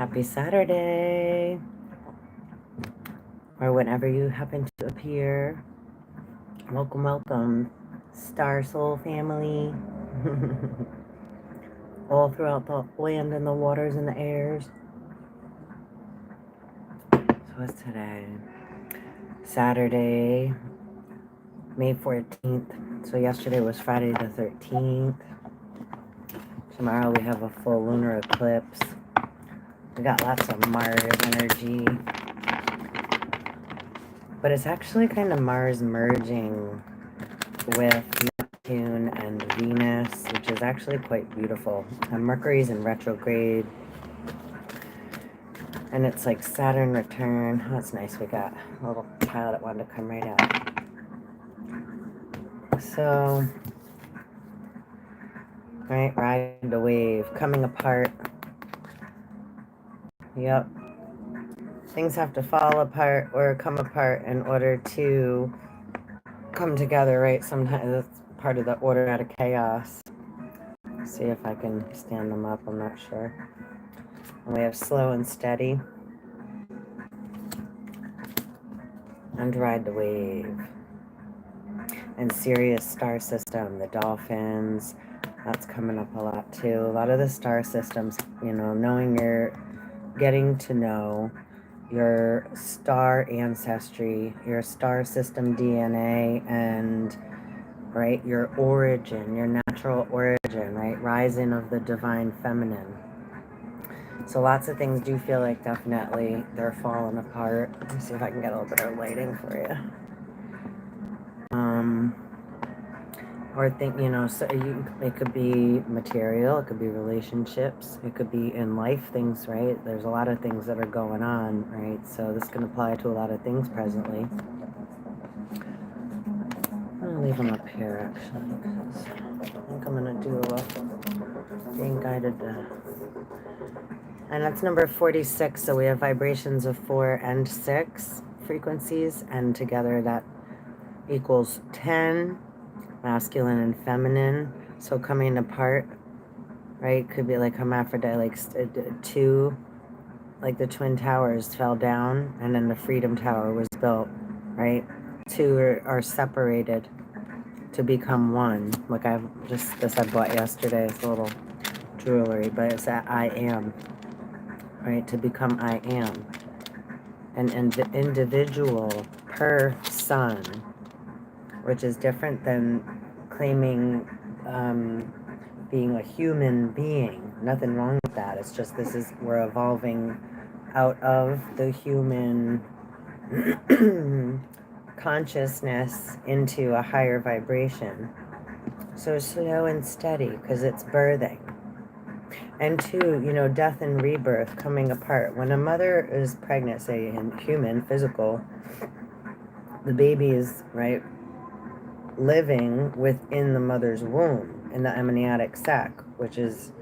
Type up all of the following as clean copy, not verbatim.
Happy Saturday, or whenever you happen to appear. Welcome, welcome, Star Soul family, all throughout the land and the waters and the airs. So what's today? Saturday, May 14th. So yesterday was Friday the 13th. Tomorrow we have a full lunar eclipse. We got lots of Mars energy. But it's actually kind of Mars merging with Neptune and Venus, which is actually quite beautiful. And Mercury's in retrograde. And it's like Saturn return. Oh, that's nice. We got a little child that wanted to come right out. So, right, ride the wave, coming apart. Yep. Things have to fall apart or come apart in order to come together, right? Sometimes that's part of the order out of chaos. Let's see if I can stand them up, I'm not sure. And we have slow and steady. And ride the wave. And Sirius star system, the dolphins, that's coming up a lot too. A lot of the star systems, knowing getting to know your star ancestry, your star system DNA, and right, your origin, your natural origin, right, rising of the divine feminine. So lots of things do feel like definitely they're falling apart. Let me see if I can get a little bit of lighting for you. Or think, so it could be material, it could be relationships, it could be in life things, right? There's a lot of things that are going on, right? So this can apply to a lot of things presently. I'm going to leave them up here, actually, because I think I'm going to do being guided to... And that's number 46, so we have vibrations of 4 and 6 frequencies, and together that equals 10. Masculine and feminine, so coming apart, right? Could be like hermaphrodite, like two, like the Twin Towers fell down and then the Freedom Tower was built, right? Two are separated to become one. Like this I bought yesterday, it's a little jewelry, but it's that I am, right? To become I am. An individual per sun, which is different than claiming being a human being. Nothing wrong with that. It's just we're evolving out of the human consciousness into a higher vibration. So slow and steady, because it's birthing. And two, death and rebirth coming apart. When a mother is pregnant, say in human, physical, the baby is, right, living within the mother's womb in the amniotic sac, which is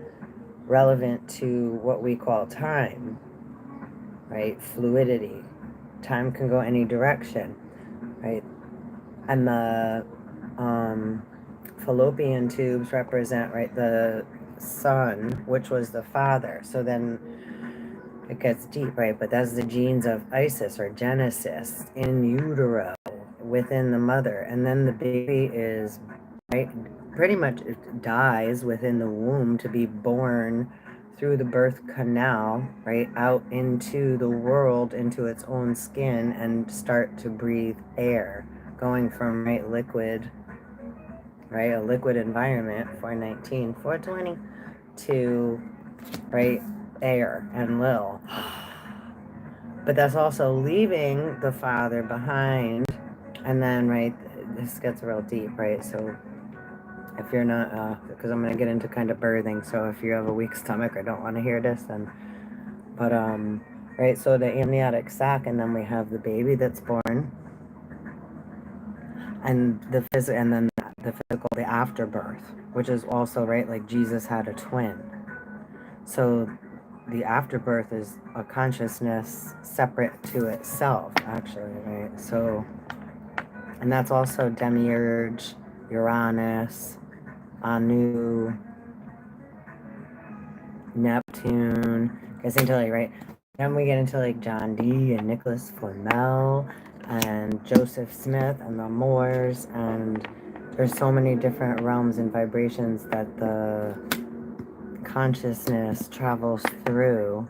relevant to what we call time, right? Fluidity. Time can go any direction, right? And the fallopian tubes represent, right, the son, which was the father. So then it gets deep, right? But that's the genes of Isis or Genesis in utero within the mother, and then the baby is, right, pretty much dies within the womb to be born through the birth canal, right, out into the world, into its own skin, and start to breathe air, going from, right, liquid, right, a liquid environment, 419, 420, to, right, air and lil. But that's also leaving the father behind. And then, right, this gets real deep, right? So if you're not, because I'm going to get into kind of birthing, so if you have a weak stomach or don't want to hear this, then, but, right, so the amniotic sac, and then we have the baby that's born, and the physical, the afterbirth, which is also, right, like Jesus had a twin. So the afterbirth is a consciousness separate to itself, actually, right? So, and that's also Demiurge, Uranus, Anu, Neptune, Gets into like, right? Then we get into like John Dee and Nicholas Flamel and Joseph Smith and the Moors, and there's so many different realms and vibrations that the consciousness travels through,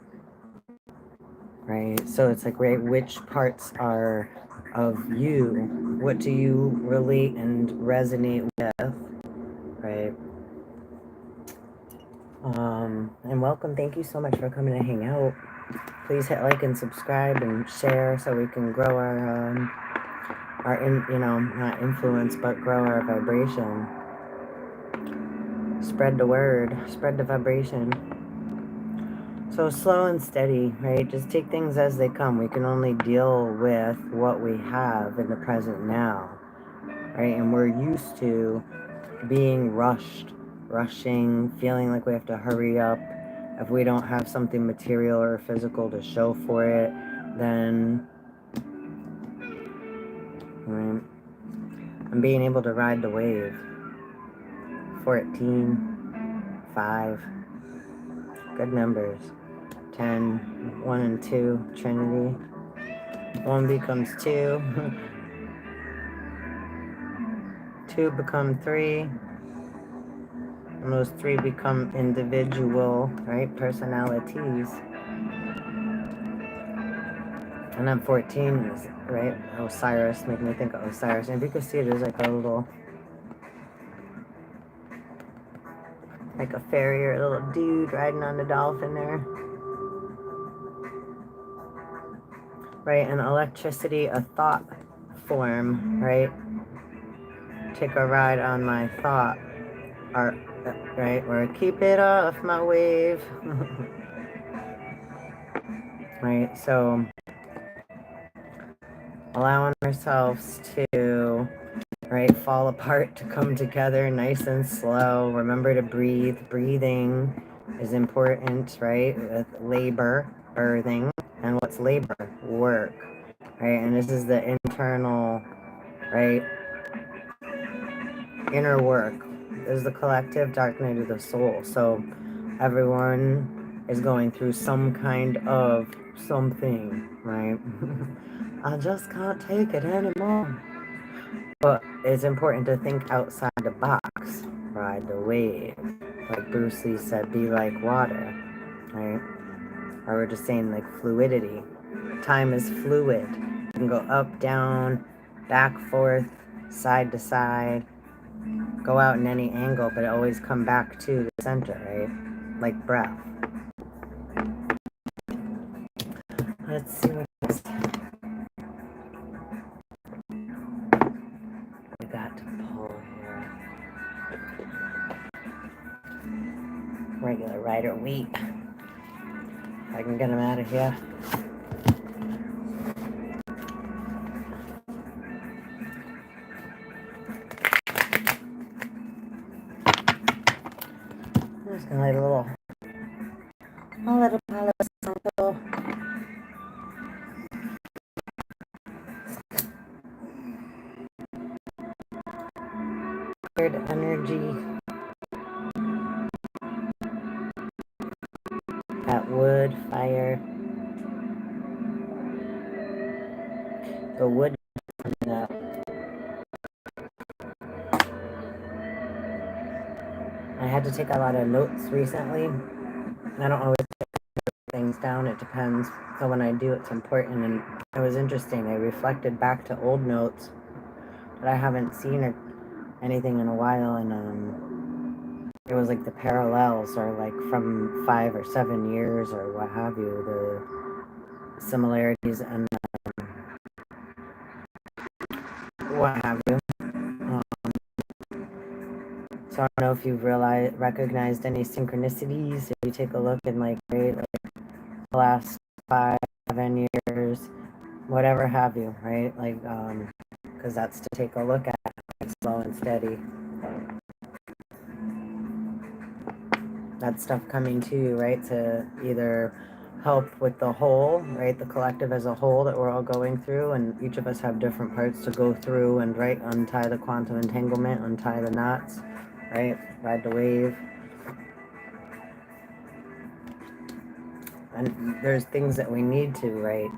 right? So it's like, right, which parts are of you? What do you relate and resonate with, right? And welcome. Thank you so much for coming to hang out. Please hit like and subscribe and share so we can grow not influence, but grow our vibration. Spread the word, spread the vibration. So slow and steady, right? Just take things as they come. We can only deal with what we have in the present now, right? And we're used to being rushing, feeling like we have to hurry up. If we don't have something material or physical to show for it, then, right? And being able to ride the wave. 14, 5, good numbers. 10, 1 and 2, Trinity. 1 becomes 2. 2 become 3. And those 3 become individual, right, personalities. And then 14 is, right, Osiris, make me think of Osiris. And if you can see, there's like a little, like a fairy or a little dude riding on the dolphin there. Right, and electricity, a thought form, right? Take a ride on my thought, or, right, or keep it off my wave. Right, so allowing ourselves to, right, fall apart to come together nice and slow. Remember to breathe. Breathing is important, right? With labor, birthing. And what's labor? Work, right? And this is the internal, right, inner work. This is the collective dark night of the soul. So everyone is going through some kind of something, right? I just can't take it anymore. But it's important to think outside the box, ride the wave. Like Bruce Lee said, be like water, right? Or we're just saying like fluidity. Time is fluid. You can go up, down, back, forth, side to side, go out in any angle, but always come back to the center, right? Like breath. Let's see what else we got to pull here. Regular rider wheat. I can get him out of here. I'm just gonna light a little Palo Santo. Weird energy. That wood, fire. The wood coming up. I had to take a lot of notes recently. I don't always take things down, it depends. So when I do, it's important. And it was interesting. I reflected back to old notes that I haven't seen or anything in a while, and it was like the parallels are like from 5 or 7 years or what have you, the similarities and what have you. So I don't know if you've recognized any synchronicities. If you take a look in like the last 5, 7 years, whatever have you, right? Like, because that's to take a look at, like, slow and steady. That stuff coming to you, right? To either help with the whole, right? The collective as a whole that we're all going through, and each of us have different parts to go through and, right, untie the quantum entanglement, untie the knots, right? Ride the wave. and there's things that we need to, right,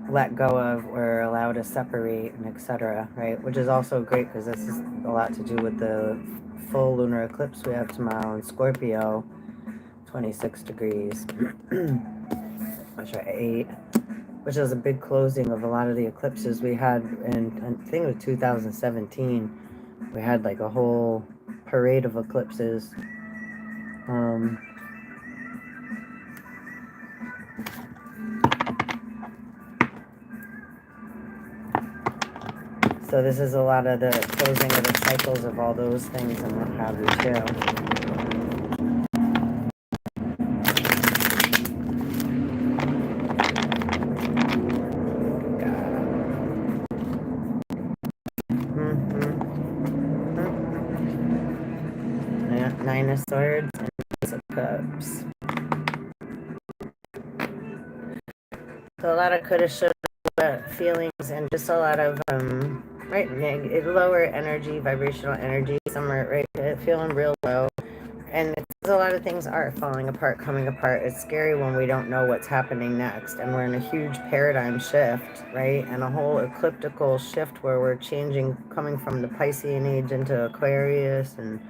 let go of or allow to separate, and etc., right? Which is also great because this is a lot to do with the full lunar eclipse we have tomorrow in Scorpio, 26 degrees, which are 8, which is a big closing of a lot of the eclipses we had in, I think it was 2017. We had like a whole parade of eclipses. So this is a lot of the closing of the cycles of all those things and what have you too. Yeah, 9 of Swords and Ace of Cups. So a lot of coulda, shoulda feelings and just a lot of right, lower energy, vibrational energy. Some are right feeling real low, and it's a lot of things are falling apart, coming apart. It's scary when we don't know what's happening next, and we're in a huge paradigm shift, right? And a whole ecliptical shift where we're changing, coming from the Piscean age into Aquarius, and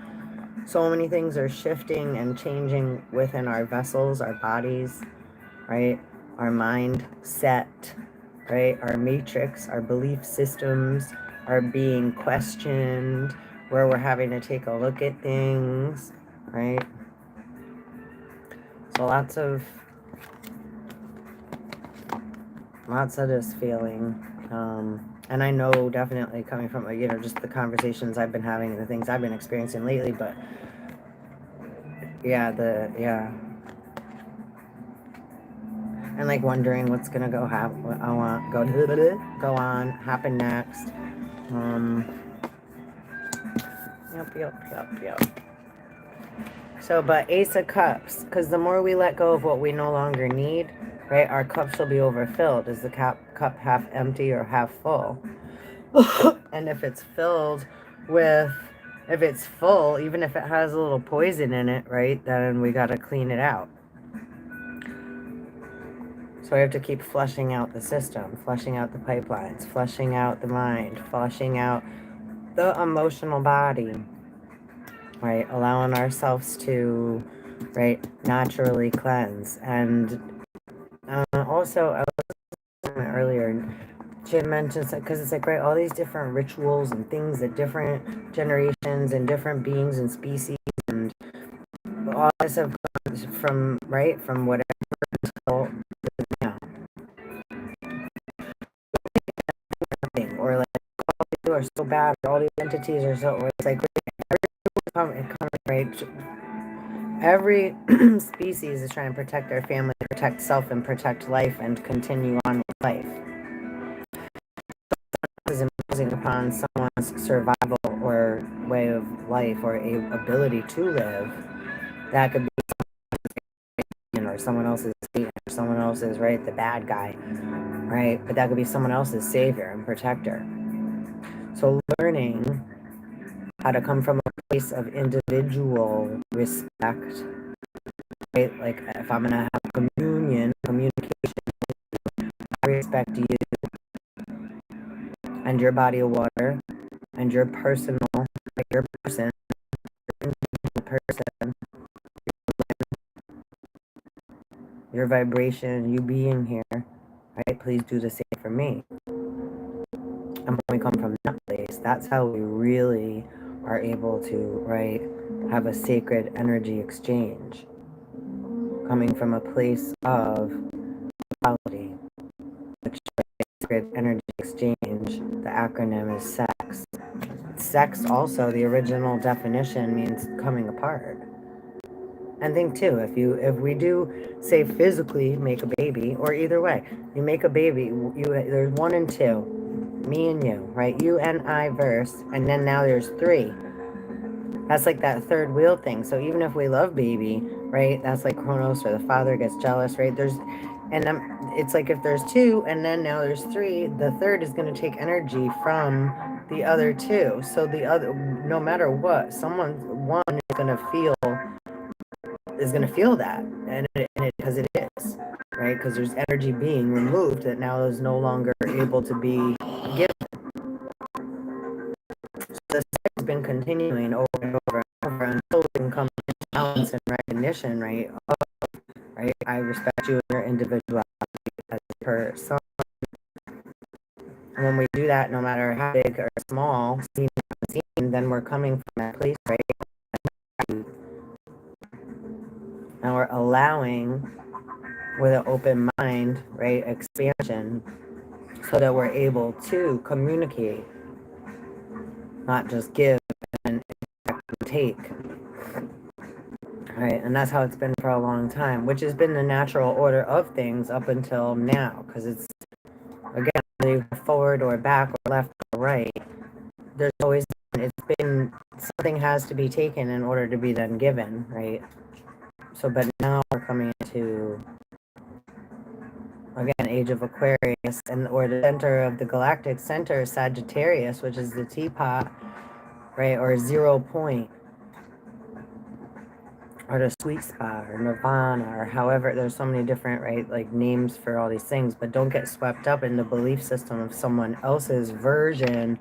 so many things are shifting and changing within our vessels, our bodies, right? Our mind set, right? Our matrix, our belief systems are being questioned, where we're having to take a look at things, right? So lots of this feeling. And I know definitely coming from, just the conversations I've been having and the things I've been experiencing lately, but yeah, and like wondering what's gonna go happen next. Yep. So, but Ace of Cups, because the more we let go of what we no longer need, right, our cups will be overfilled. Is the cup half empty or half full? And if it's filled with, if it's full, even if it has a little poison in it, right, then we got to clean it out. So we have to keep flushing out the system, flushing out the pipelines, flushing out the mind, flushing out the emotional body, right? Allowing ourselves to, right, naturally cleanse. And also, I was earlier, she had mentioned, because it's like, right, all these different rituals and things that different generations and different beings and species and all this have come from, right, from whatever until now. Or like, all these are so bad, all these entities are so, or it's like, right, every species is trying to protect their family, protect self, and protect life, and continue on with life. Is imposing upon someone's survival or way of life or a ability to live. That could be or someone else's or someone else's, right, the bad guy, right? But that could be someone else's savior and protector. So learning how to come from a place of individual respect, right? Like if I'm gonna have communication, I respect you and your body of water and your personal, like your person, your vibration, you being here, right? Please do the same for me. And when we come from that place, that's how we really are able to, right, have a sacred energy exchange. Coming from a place of quality, which is sacred energy exchange. The acronym is SEX. Sex also, the original definition means coming apart. And think too, if we do say physically make a baby, or either way, you make a baby, there's 1 and 2, me and you, right? You and I verse, and then now there's 3. That's like that third wheel thing. So even if we love baby, right? That's like Kronos, or the father gets jealous, right? It's like if there's 2 and then now there's 3, the third is going to take energy from the other 2. So the other, no matter what, one is going to feel is going to feel that, and because it is, right? Because there's energy being removed that now is no longer able to be given. This has been continuing over and over and over until we can come to balance and recognition, right? Right? I respect you and your individuality as a person. And when we do that, no matter how big or small, seen or unseen, then we're coming from that place, right? And we're allowing, with an open mind, right, expansion, so that we're able to communicate, not just give and take. Right, and that's how it's been for a long time, which has been the natural order of things up until now, because it's, again, whether you go forward or back or left or right, there's always, it's been, something has to be taken in order to be then given, right? So, but now we're coming into, again, age of Aquarius, and or the center of the galactic center is Sagittarius, which is the teapot, right, or 0 point, or the sweet spot, or nirvana, or however, there's so many different, right, like names for all these things, but don't get swept up in the belief system of someone else's version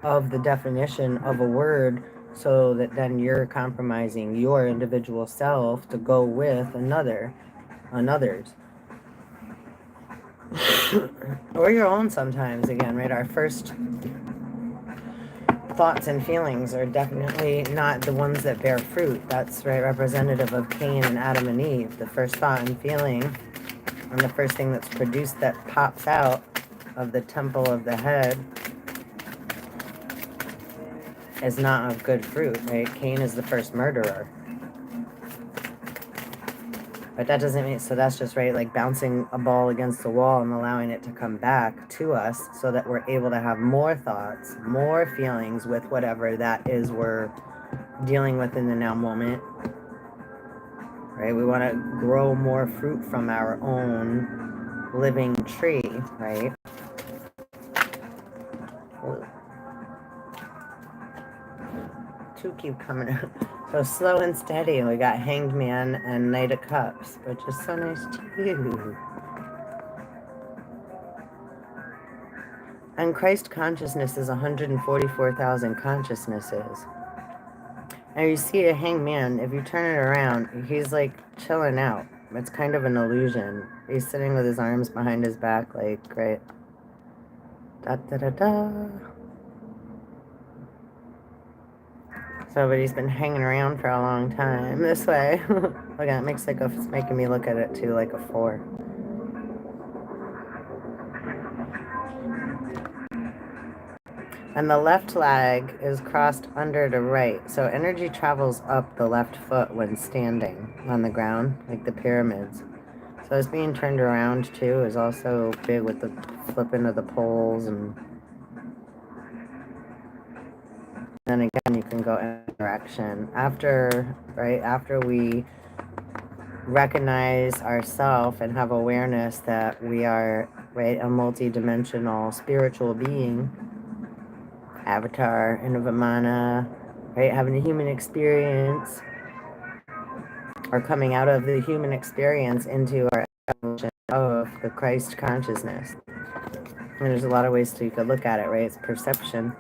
of the definition of a word, so that then you're compromising your individual self to go with another's. Or your own sometimes, again, right? Our first thoughts and feelings are definitely not the ones that bear fruit. That's, right, representative of Cain and Adam and Eve. The first thought and feeling, and the first thing that's produced that pops out of the temple of the head is not of good fruit, right? Cain is the first murderer. But that doesn't mean, so that's just, right, like bouncing a ball against the wall and allowing it to come back to us so that we're able to have more thoughts, more feelings with whatever that is we're dealing with in the now moment, right? We want to grow more fruit from our own living tree, right? Two keep coming out. So slow and steady. We got Hanged Man and Knight of Cups, which is so nice too. And Christ consciousness is 144,000 consciousnesses. And you see a Hanged Man, if you turn it around, he's like chilling out. It's kind of an illusion. He's sitting with his arms behind his back, like, right. Da da da da. So, but he's been hanging around for a long time this way. Look at it, makes like it's making me look at it too, like a 4. And the left leg is crossed under the right. So energy travels up the left foot when standing on the ground, like the pyramids. So it's being turned around too is also big with the flipping of the poles, and then again you can go in direction. After, right, after we recognize ourselves and have awareness that we are, right, a multi-dimensional spiritual being, avatar in a Vimana, right, having a human experience, or coming out of the human experience into our evolution of the Christ consciousness. And there's a lot of ways you could look at it, right? It's perception.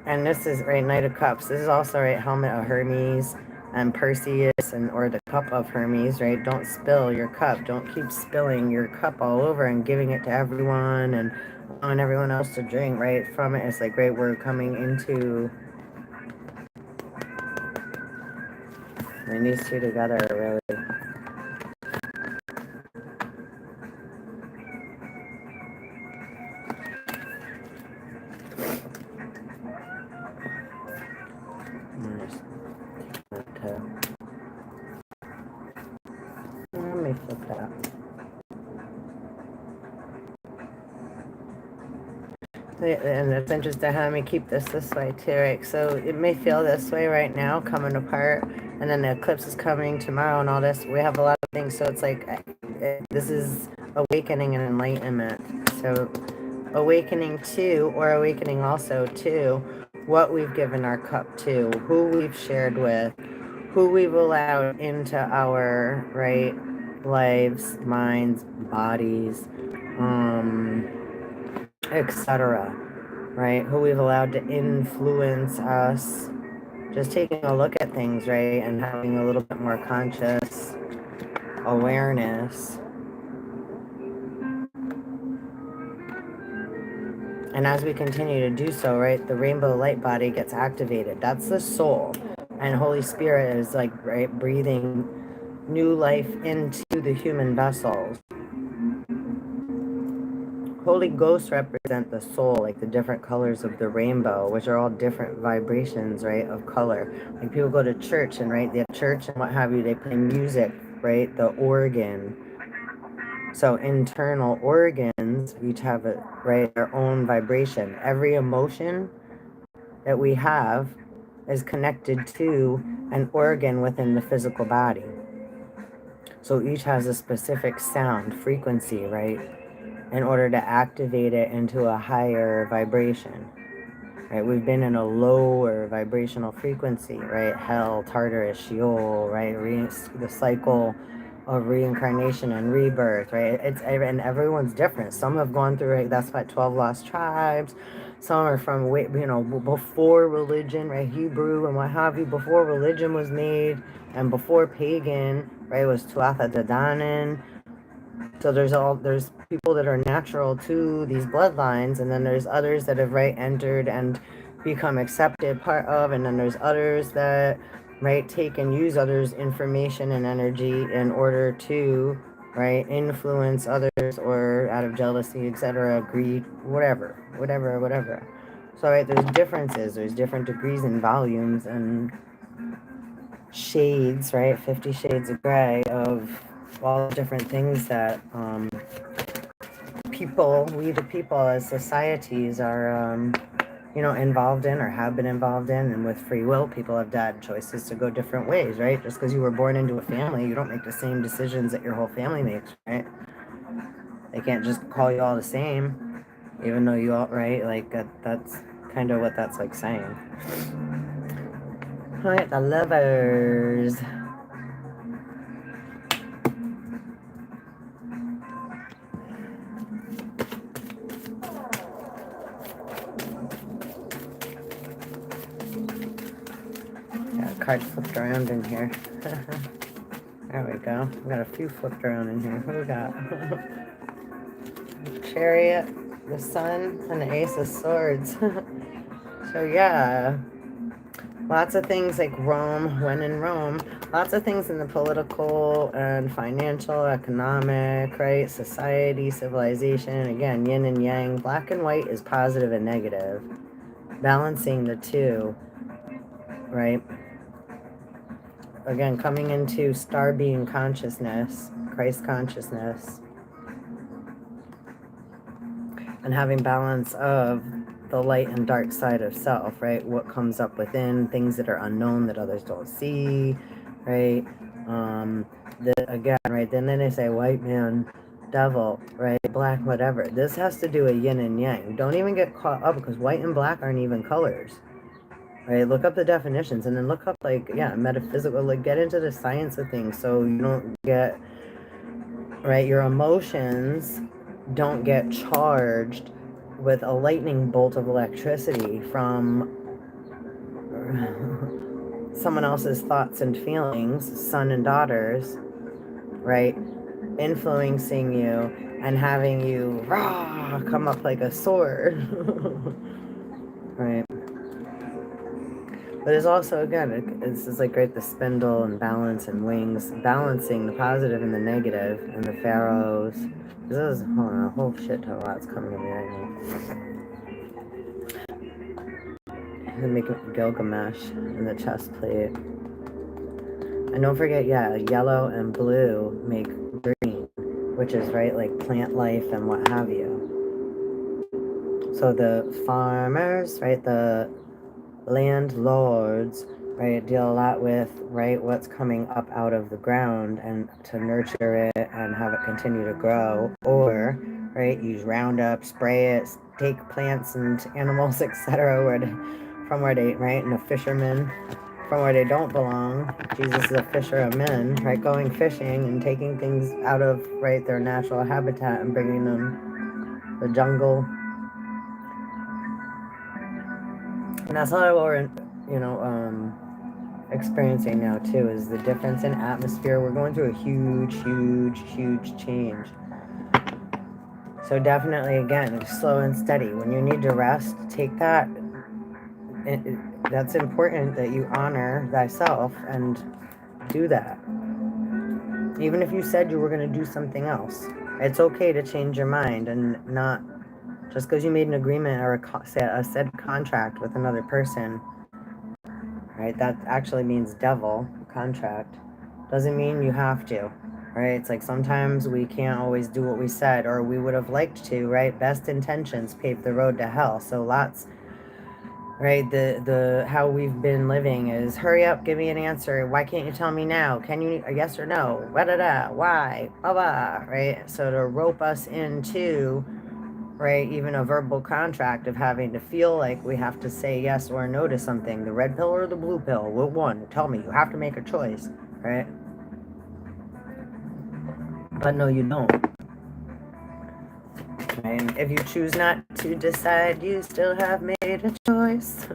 And this is, right, Knight of Cups. This is also, right, Helmet of Hermes and Perseus, and or the Cup of Hermes, right? Don't spill your cup. Don't keep spilling your cup all over and giving it to everyone and allowing everyone else to drink, right, from it. It's like, right, we're coming into, and these two together are really, let me flip that. And it's interesting how, let me keep this way too, right? So it may feel this way right now, coming apart, and then the eclipse is coming tomorrow and all this. We have a lot of things, so it's like, this is awakening and enlightenment. So awakening to, or awakening also to, what we've given our cup to, who we've shared with, who we've allowed into our, right, lives, minds, bodies, etc., right? Who we've allowed to influence us. Just taking a look at things, right, and having a little bit more conscious awareness. And as we continue to do so, right, the rainbow light body gets activated. That's the soul. And Holy Spirit is like, right, breathing new life into the human vessels. Holy Ghosts represent the soul, like the different colors of the rainbow, which are all different vibrations, right, of color. Like people go to church and, right, they have church and what have you, they play music, right, the organ. So internal organs each have, a, right, their own vibration. Every emotion that we have is connected to an organ within the physical body. So each has a specific sound, frequency, right, in order to activate it into a higher vibration. Right, we've been in a lower vibrational frequency, right? Hell, Tartarus, Sheol, right? The cycle of reincarnation and rebirth, right? And everyone's different. Some have gone through, right? That's why 12 lost tribes. Some are from, before religion, right? Hebrew and what have you, before religion was made and before pagan, right? It was Tuatha De Danann. So there's people that are natural to these bloodlines, and then there's others that have, right, entered and become accepted part of, and then there's others that, right, take and use others' information and energy in order to, right, influence others, or out of jealousy, etc., greed, whatever. So, right, there's differences, there's different degrees and volumes and shades, right, 50 shades of gray of all the different things that we the people as societies are, involved in or have been involved in. And with free will, people have had choices to go different ways, right? Just because you were born into a family, you don't make the same decisions that your whole family makes, right? They can't just call you all the same, even though you all, right? Like, that's kind of what that's like saying. All right, the lovers. Cards flipped around in here. There we go. We got a few flipped around in here. Who we got? Chariot, the Sun, and the Ace of Swords. So yeah, lots of things like Rome, when in Rome, lots of things in the political and financial, economic, right, society, civilization. Again, yin and yang, black and white is positive and negative. Balancing the two, right? Again, coming into star being consciousness, Christ consciousness, and having balance of the light and dark side of self, right? What comes up within, things that are unknown that others don't see, right? Again, right? Then they say white man, devil, right? Black, whatever. This has to do with yin and yang. Don't even get caught up because white and black aren't even colors. Right, look up the definitions and then look up, like, yeah, metaphysical, like, get into the science of things so you don't get, right, your emotions don't get charged with a lightning bolt of electricity from someone else's thoughts and feelings, son and daughters, right, influencing you and having you rah, come up like a sword. Right. But it's also, again, it's like, right, the spindle and balance and wings, balancing the positive and the negative, and the pharaohs. This is, hold on, a whole shit ton of lots coming to me right now. And make Gilgamesh in the chest plate. And don't forget, yeah, yellow and blue make green, which is, right, like plant life and what have you. So the farmers, right, the landlords, right, deal a lot with, right, what's coming up out of the ground and to nurture it and have it continue to grow, or, right, use Roundup, spray it, take plants and animals, etc., from where they, right, and the fishermen, from where they don't belong. Jesus is a fisher of men, right? Going fishing and taking things out of, right, their natural habitat and bringing them the jungle. And that's what we're, you know, experiencing now too, is the difference in atmosphere. We're going through a huge change. So definitely, again, slow and steady. When you need to rest, take that. That's important that you honor thyself and do that. Even if you said you were going to do something else, it's okay to change your mind and not just because you made an agreement or a said contract with another person, right? That actually means devil, contract. Doesn't mean you have to, right? It's like sometimes we can't always do what we said or we would have liked to, right? Best intentions pave the road to hell. So lots, right? The how we've been living is hurry up, give me an answer. Why can't you tell me now? Can you, a yes or no? Why? Blah, blah, right? So to rope us into, right, even a verbal contract of having to feel like we have to say yes or no to something, the red pill or the blue pill, what one? Tell me, you have to make a choice, right? But no, you don't. Right? If you choose not to decide, you still have made a choice.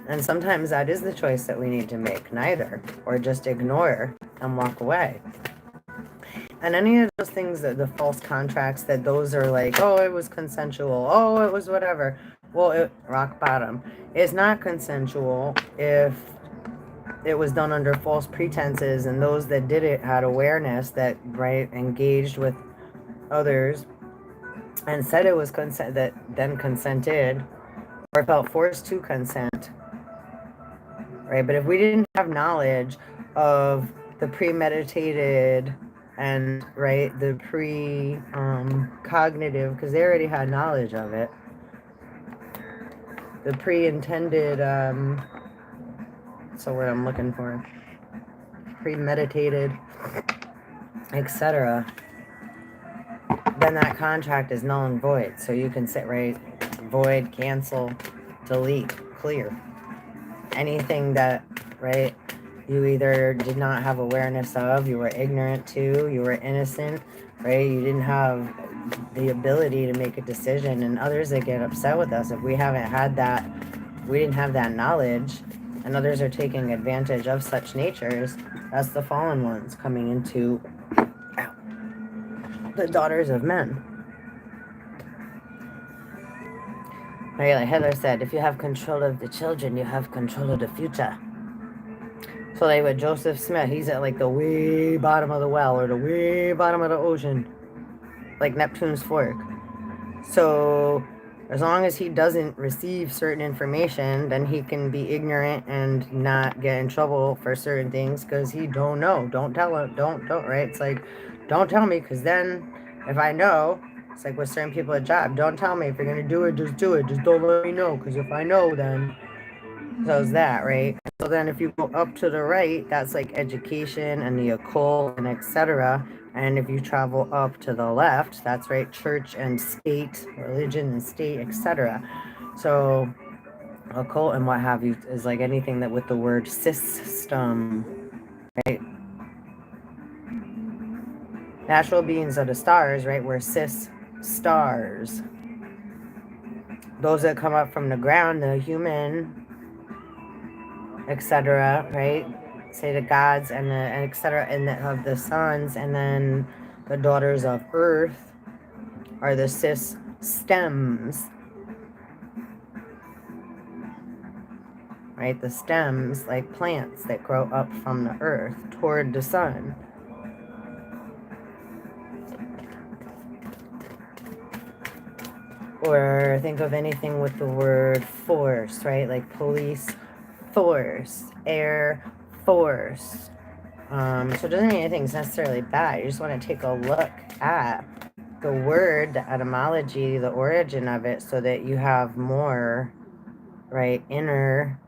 And sometimes that is the choice that we need to make, neither, or just ignore and walk away. And any of those things, that the false contracts, that those are like, oh, it was consensual, oh, it was whatever. Well, rock bottom. It's not consensual if it was done under false pretenses, and those that did it had awareness that, right, engaged with others and said it was consent, that then consented or felt forced to consent, right? But if we didn't have knowledge of the premeditated and, right, the cognitive, because they already had knowledge of it, the pre-intended, what's the word I'm looking for, premeditated, etc., then that contract is null and void. So you can sit, right, void, cancel, delete, clear. Anything that, right, you either did not have awareness of, you were ignorant to, you were innocent, right, you didn't have the ability to make a decision. And others that get upset with us, if we haven't had that, we didn't have that knowledge, and others are taking advantage of such natures, that's the fallen ones coming into the daughters of men. Right, like Heather said, if you have control of the children, you have control of the future. So like with Joseph Smith, he's at like the way bottom of the well or the way bottom of the ocean, like Neptune's fork. So as long as he doesn't receive certain information, then he can be ignorant and not get in trouble for certain things because he don't know. Don't tell him. Don't, right? It's like, don't tell me, because then if I know, it's like with certain people at job, don't tell me. If you're going to do it, just do it. Just don't let me know, because if I know, then... So is that, right? So then if you go up to the right, that's like education and the occult and etc. And if you travel up to the left, that's right, church and state, religion and state, etc. So occult and what have you is like anything that with the word system, right? Natural beings are the stars, right? We're stars. Those that come up from the ground, the human, etc., right? Say the gods and the etc. and of the sons, and then the daughters of earth are the stems, right? The stems, like plants that grow up from the earth toward the sun. Or think of anything with the word force, right? Like police force, air force. So it doesn't mean anything's necessarily bad. You just want to take a look at the word, the etymology, the origin of it, so that you have more, right, inner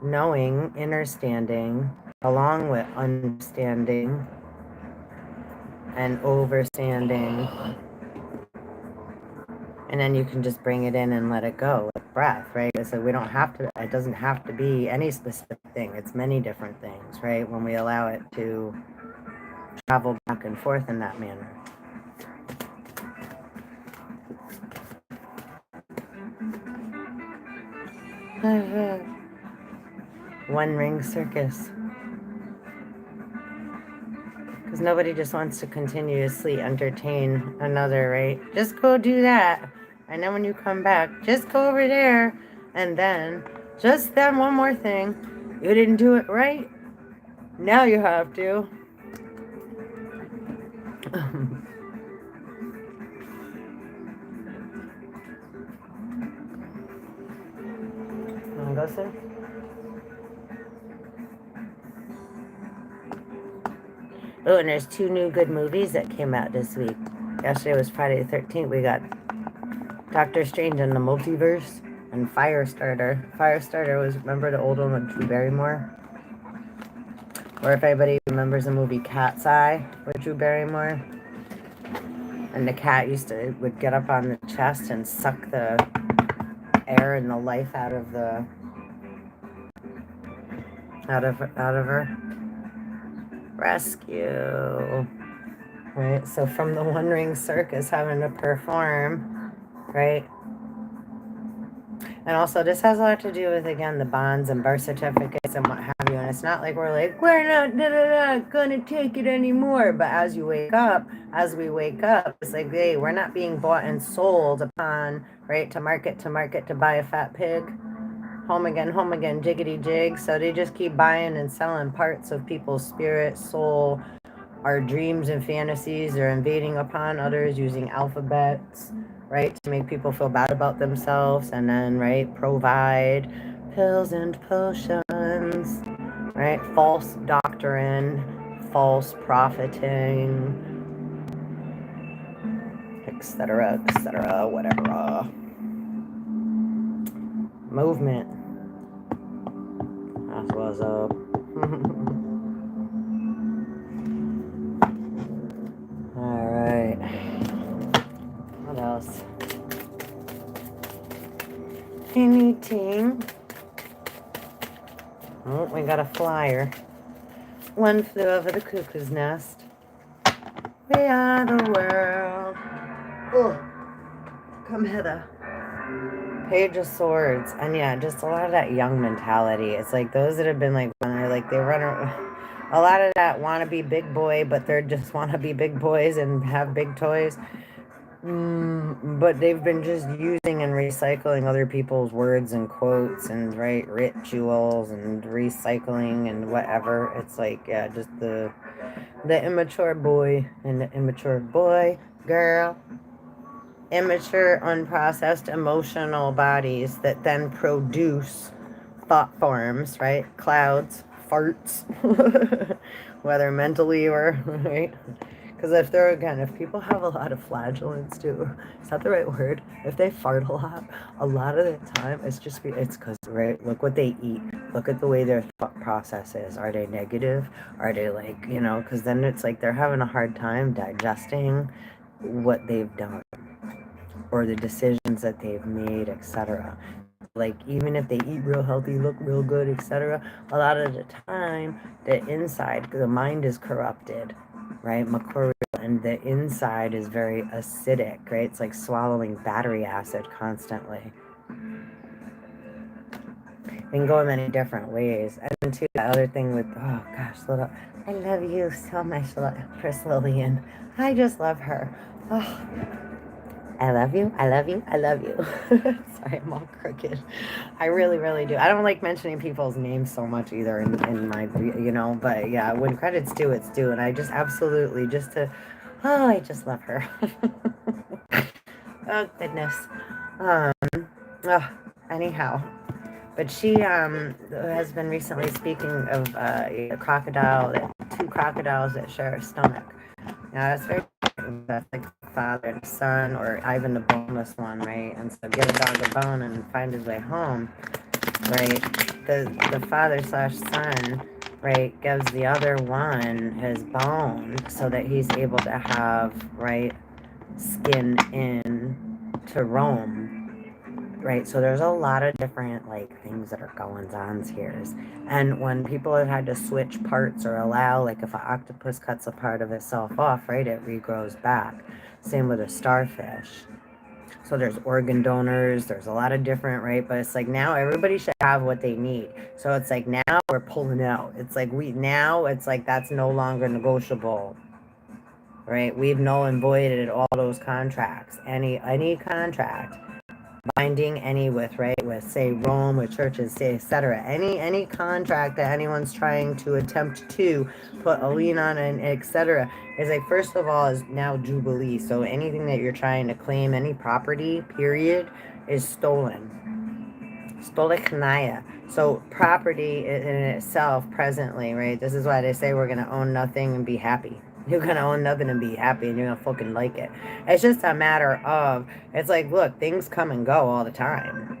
knowing, understanding, along with understanding and overstanding. And then you can just bring it in and let it go. breath, right? So we don't have to, it doesn't have to be any specific thing. It's many different things, right? When we allow it to travel back and forth in that manner. One ring circus. Because nobody just wants to continuously entertain another, right? Just go do that. And then when you come back, just go over there. And then, just then one more thing. You didn't do it right. Now you have to. Wanna go, sir? Oh, and there's 2 new good movies that came out this week. Yesterday was Friday the 13th. We got Doctor Strange and the Multiverse and Firestarter. Firestarter was, remember the old one with Drew Barrymore? Or if anybody remembers the movie Cat's Eye with Drew Barrymore. And the cat would get up on the chest and suck the air and the life out of her. Rescue. Right, so from the One Ring Circus having to perform, right? And also this has a lot to do with, again, the bonds and birth certificates and what have you. And it's not like we're like, we're not gonna take it anymore. But as we wake up, it's like, hey, we're not being bought and sold upon, right, to market, to buy a fat pig. Home again, jiggity jig. So they just keep buying and selling parts of people's spirit, soul, our dreams and fantasies. Are invading upon others using alphabets, right, to make people feel bad about themselves, and then, right, provide pills and potions, right, false doctrine, false profiting, etc., whatever. Movement. That's what's up. Alright. What else? Anything? Oh, we got a flyer. One flew over the cuckoo's nest. We are the world. Oh, come hither. Page of Swords. And yeah, just a lot of that young mentality. It's like those that have been like, when they're like, they run a lot of that want to be big boy, but they're just want to be big boys and have big toys. But they've been just using and recycling other people's words and quotes and, right, rituals and recycling and whatever. It's like, yeah, just the immature boy and the immature boy, girl. Immature, unprocessed emotional bodies that then produce thought forms, right? Clouds, farts, whether mentally or, right? Because if people have a lot of flatulence too, is that the right word? If they fart a lot of the time, it's because, right, look what they eat. Look at the way their thought process is. Are they negative? Are they like, because then it's like they're having a hard time digesting what they've done or the decisions that they've made, etc. Like, even if they eat real healthy, look real good, etc., a lot of the time, the inside, the mind is corrupted, right? Mercurial, and the inside is very acidic, right? It's like swallowing battery acid constantly. It can go in many different ways. And then, too, the other thing with, oh gosh, I love you so much, Priscillian. I just love her. Oh, I love you. Sorry, I'm all crooked. I really, really do. I don't like mentioning people's names so much either in my, but yeah, when credit's due, it's due. And I just absolutely, I just love her. Oh, goodness. Anyhow. But she has been recently speaking of two crocodiles that share a stomach. Now, that's very, that's like father and son, or Ivan the boneless one, right? And so give a dog a bone and find his way home, right? The father / son, right, gives the other one his bone so that he's able to have, right, skin in to roam, right? So there's a lot of different like things that are going on here. And when people have had to switch parts or allow, like if an octopus cuts a part of itself off, right, it regrows back. Same with a starfish. So there's organ donors, there's a lot of different, right? But it's like now everybody should have what they need. So it's like now we're pulling out. It's like it's like that's no longer negotiable, right? We've null and voided all those contracts. Any contract binding any with, right, with say Rome, with churches, say etc. Any contract that anyone's trying to attempt to put a lien on and etc. is like, first of all, is now jubilee. So anything that you're trying to claim, any property, period, is stolen. Stolichnaya. So property in itself presently, right? This is why they say we're gonna own nothing and be happy. You're gonna own nothing and be happy, and you're gonna fucking like it. It's just a matter of, it's like, look, things come and go all the time.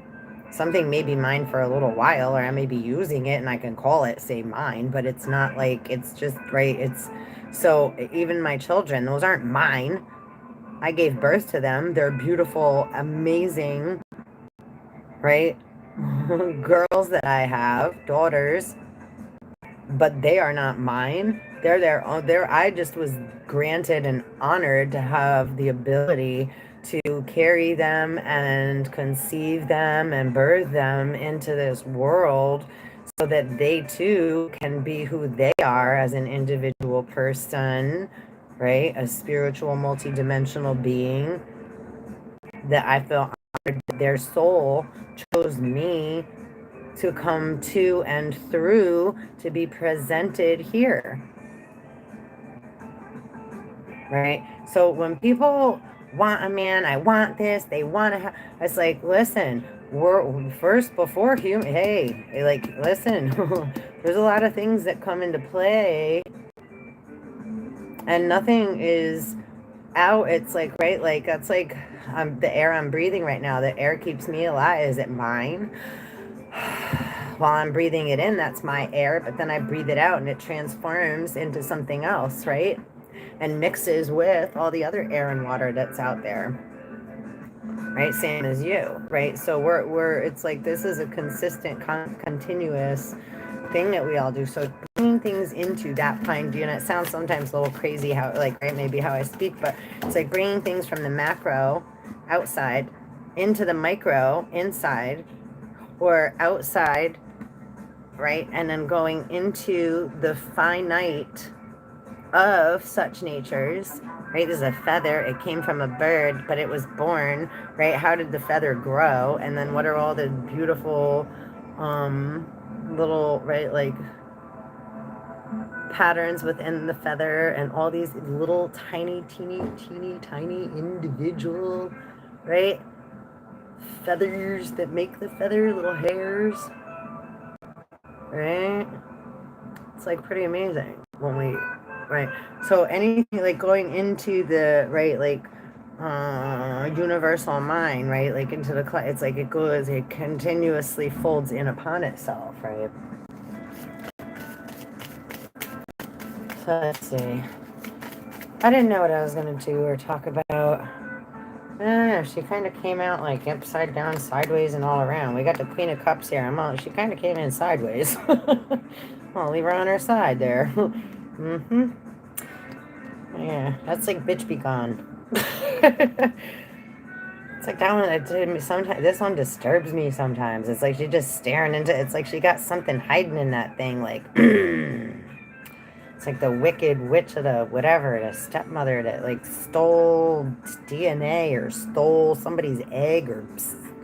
Something may be mine for a little while, or I may be using it and I can call it, say, mine, but it's not like, it's just, right, it's, so even my children, those aren't mine. I gave birth to them. They're beautiful, amazing, right? Girls that I have, daughters, but they are not mine. They're their own. I just was granted and honored to have the ability to carry them and conceive them and birth them into this world so that they too can be who they are as an individual person, right? A spiritual, multidimensional being, that I feel honored that their soul chose me to come to and through to be presented here, right? So when people want a man, I want this, they want to have, it's like, listen, we're first before human, hey, like, listen, there's a lot of things that come into play and nothing is out. It's like, right, like, that's like the air I'm breathing right now. The air keeps me alive. Is it mine? While I'm breathing it in, that's my air, but then I breathe it out and it transforms into something else, right? And mixes with all the other air and water that's out there, right? Same as you, right? So it's like, this is a consistent, continuous thing that we all do. So bringing things into that fine tune, it sounds sometimes a little crazy how, like, right, maybe how I speak, but it's like bringing things from the macro outside into the micro inside, or outside, right? And then going into the finite of such natures, right? This is a feather. It came from a bird, but it was born, right? How did the feather grow? And then what are all the beautiful little, right, like patterns within the feather and all these little tiny, teeny, tiny individual, right, feathers that make the feather, little hairs, right? It's like pretty amazing when we, right? So anything like going into the, right, like universal mind, right, like into the, it's like it continuously folds in upon itself, right? So let's see. I didn't know what I was gonna do or talk about. I don't know. She kind of came out like upside down, sideways, and all around. We got the Queen of Cups here. She kind of came in sideways. I'll leave her on her side there. Mm-hmm. Yeah, that's like bitch be gone. It's like that one. Sometimes this one disturbs me. Sometimes it's like she's just staring into. It's like she got something hiding in that thing. Like it's like the wicked witch of the whatever, the stepmother that like stole DNA or stole somebody's egg or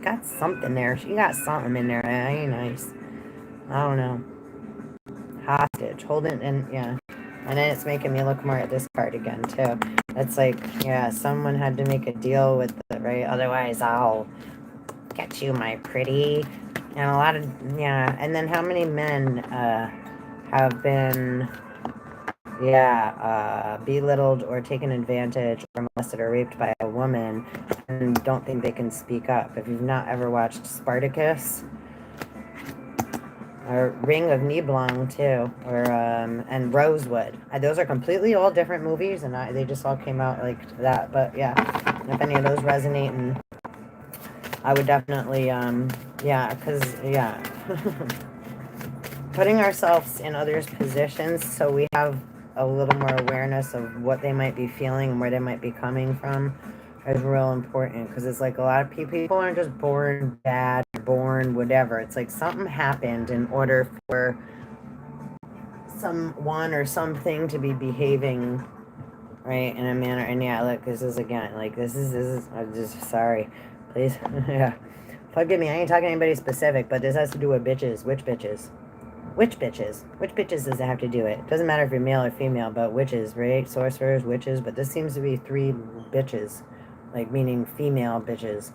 got something there. She got something in there. That ain't nice. I don't know. Hostage, holding, and yeah. And then it's making me look more at this card again too. It's like, yeah, someone had to make a deal with it, right? Otherwise I'll get you, my pretty. And a lot of, yeah. And then how many men have been, belittled or taken advantage or molested or raped by a woman and don't think they can speak up? If you've not ever watched Spartacus, or Ring of Nibelung too, or and Rosewood. Those are completely all different movies, and they just all came out like that. But yeah, if any of those resonate, and I would definitely, yeah, because, yeah, putting ourselves in others' positions so we have a little more awareness of what they might be feeling and where they might be coming from is real important, because it's like a lot of people aren't just born bad, born whatever. It's like something happened in order for someone or something to be behaving right in a manner. And yeah, look, this is again, like this is I'm just sorry, please. Yeah, forgive me, I ain't talking to anybody specific, but this has to do with bitches. Which bitches? Which bitches? Which bitches does it have to do it? Doesn't matter if you're male or female, but witches, right? Sorcerers, witches, but this seems to be 3 bitches, like meaning female bitches.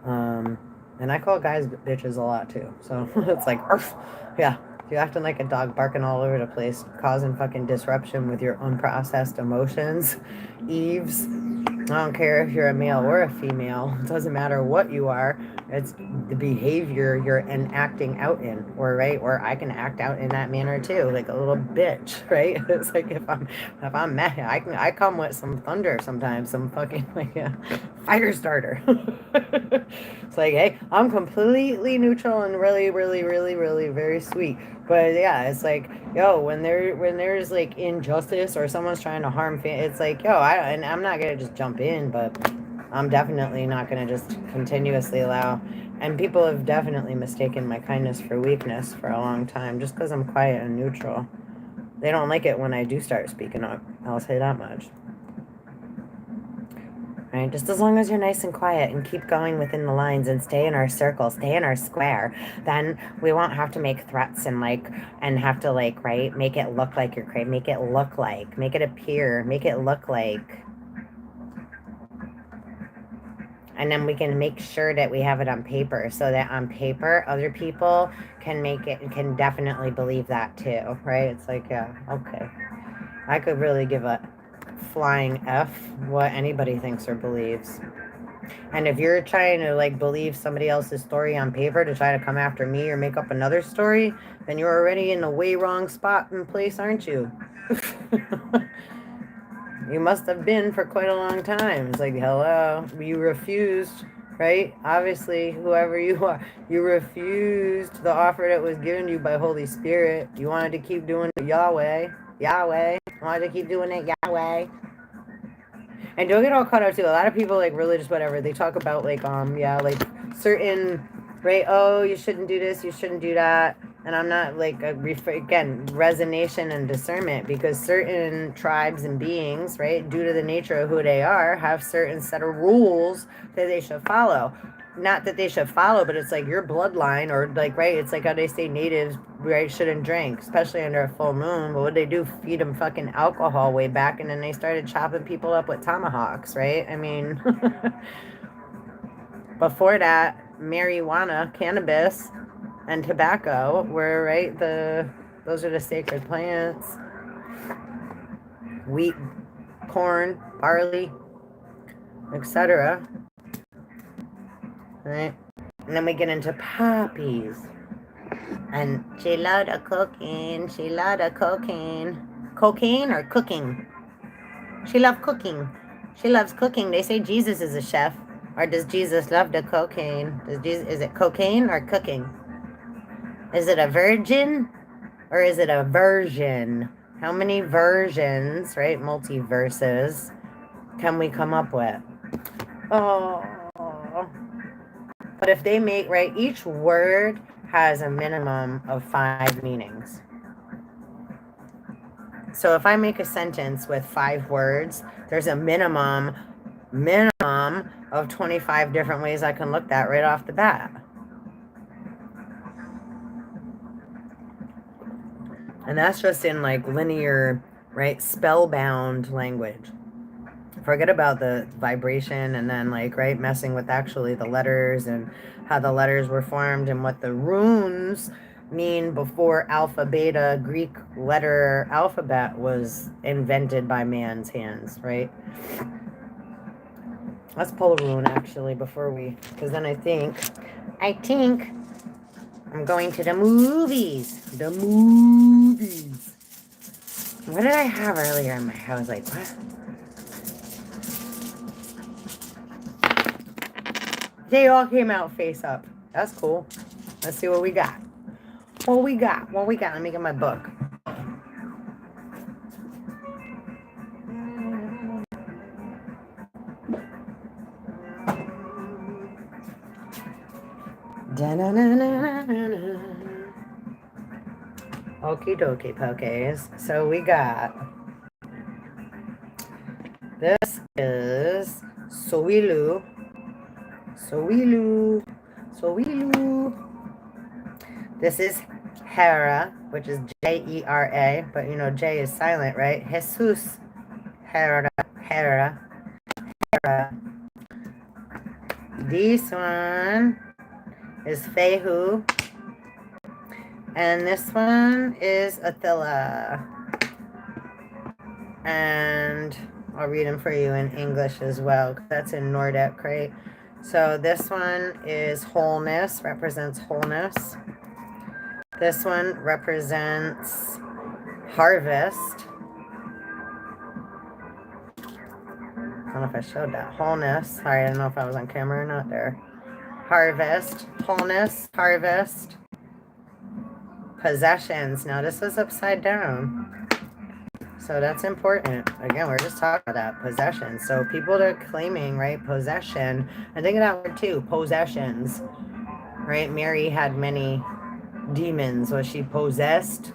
And I call guys bitches a lot too. So it's like, arf, yeah. You're acting like a dog barking all over the place, causing fucking disruption with your unprocessed emotions. Eves. I don't care if you're a male or a female. It doesn't matter what you are. It's the behavior you're enacting out in, or right, or I can act out in that manner too, like a little bitch, right? It's like if I'm mad, I come with some thunder sometimes, some fucking like a fire starter. It's like, hey, I'm completely neutral and really, really, really, really very sweet. But yeah, it's like, yo, when there's like injustice or someone's trying to harm, it's like, yo, and I'm not gonna just jump in, but I'm definitely not gonna just continuously allow. And people have definitely mistaken my kindness for weakness for a long time, just because I'm quiet and neutral. They don't like it when I do start speaking up. I'll say that much. Right? Just as long as you're nice and quiet and keep going within the lines and stay in our circle, stay in our square, then we won't have to make threats and have to right, make it look like you're crazy, make it appear, make it look like, and then we can make sure that we have it on paper, so that on paper other people can can definitely believe that too, right? It's like, yeah, okay, I could really give a flying F what anybody thinks or believes. And if you're trying to believe somebody else's story on paper to try to come after me or make up another story, then you're already in the way wrong spot and place, aren't you? You must have been for quite a long time. It's like, hello, you refused, right? Obviously, whoever you are, you refused the offer that was given you by Holy Spirit. You wanted to keep doing it Yahweh. You wanted to keep doing it Yahweh. And don't get all caught up too. A lot of people religious, whatever, they talk about certain, right? Oh, you shouldn't do this, you shouldn't do that. And I'm not again, resonation and discernment, because certain tribes and beings, right, due to the nature of who they are, have certain set of rules that they should follow. Not that they should follow, but it's like your bloodline, or right, it's like how they say natives, right, shouldn't drink, especially under a full moon. But what they do, feed them fucking alcohol way back, and then they started chopping people up with tomahawks, right? I mean, before that, marijuana, cannabis, and tobacco were, right, those are the sacred plants. Wheat, corn, barley, etc. Right? And then we get into poppies. And she loved a cocaine. She loved a cocaine. Cocaine or cooking? She loved cooking. She loves cooking. They say Jesus is a chef. Or does Jesus love the cocaine? Is it cocaine or cooking? Is it a virgin or is it a version? How many versions, right, multiverses, can we come up with? Oh. But if they make, right, each word has a minimum of 5 meanings. So if I make a sentence with 5 words, there's a minimum of 25 different ways I can look at right off the bat. And that's just in linear, right, spellbound language. Forget about the vibration and then right, messing with actually the letters and how the letters were formed and what the runes mean before alpha, beta, Greek letter alphabet was invented by man's hands, right? Let's pull a rune actually before because then I think I'm going to the movies. The movies. What did I have earlier in my house? What? They all came out face up. That's cool. Let's see what we got. What we got? Let me get my book. Okie dokie pokies. So we got, this is Sowilu. This is Hera, which is Jera, but you know J is silent, right? Jesus. Hera. This one is Fehu. And this one is Attila. And I'll read them for you in English as well, because that's in Nordic, right? So this one is wholeness, represents wholeness. This one represents harvest. I don't know if I showed that. Wholeness. Sorry, I don't know if I was on camera or not there. Harvest. Wholeness. Harvest. Possessions. Now this is upside down. So that's important. Again, we're just talking about that. Possession. So people that are claiming, right, possession. And think of that word too. Possessions. Right? Mary had many demons. Was she possessed?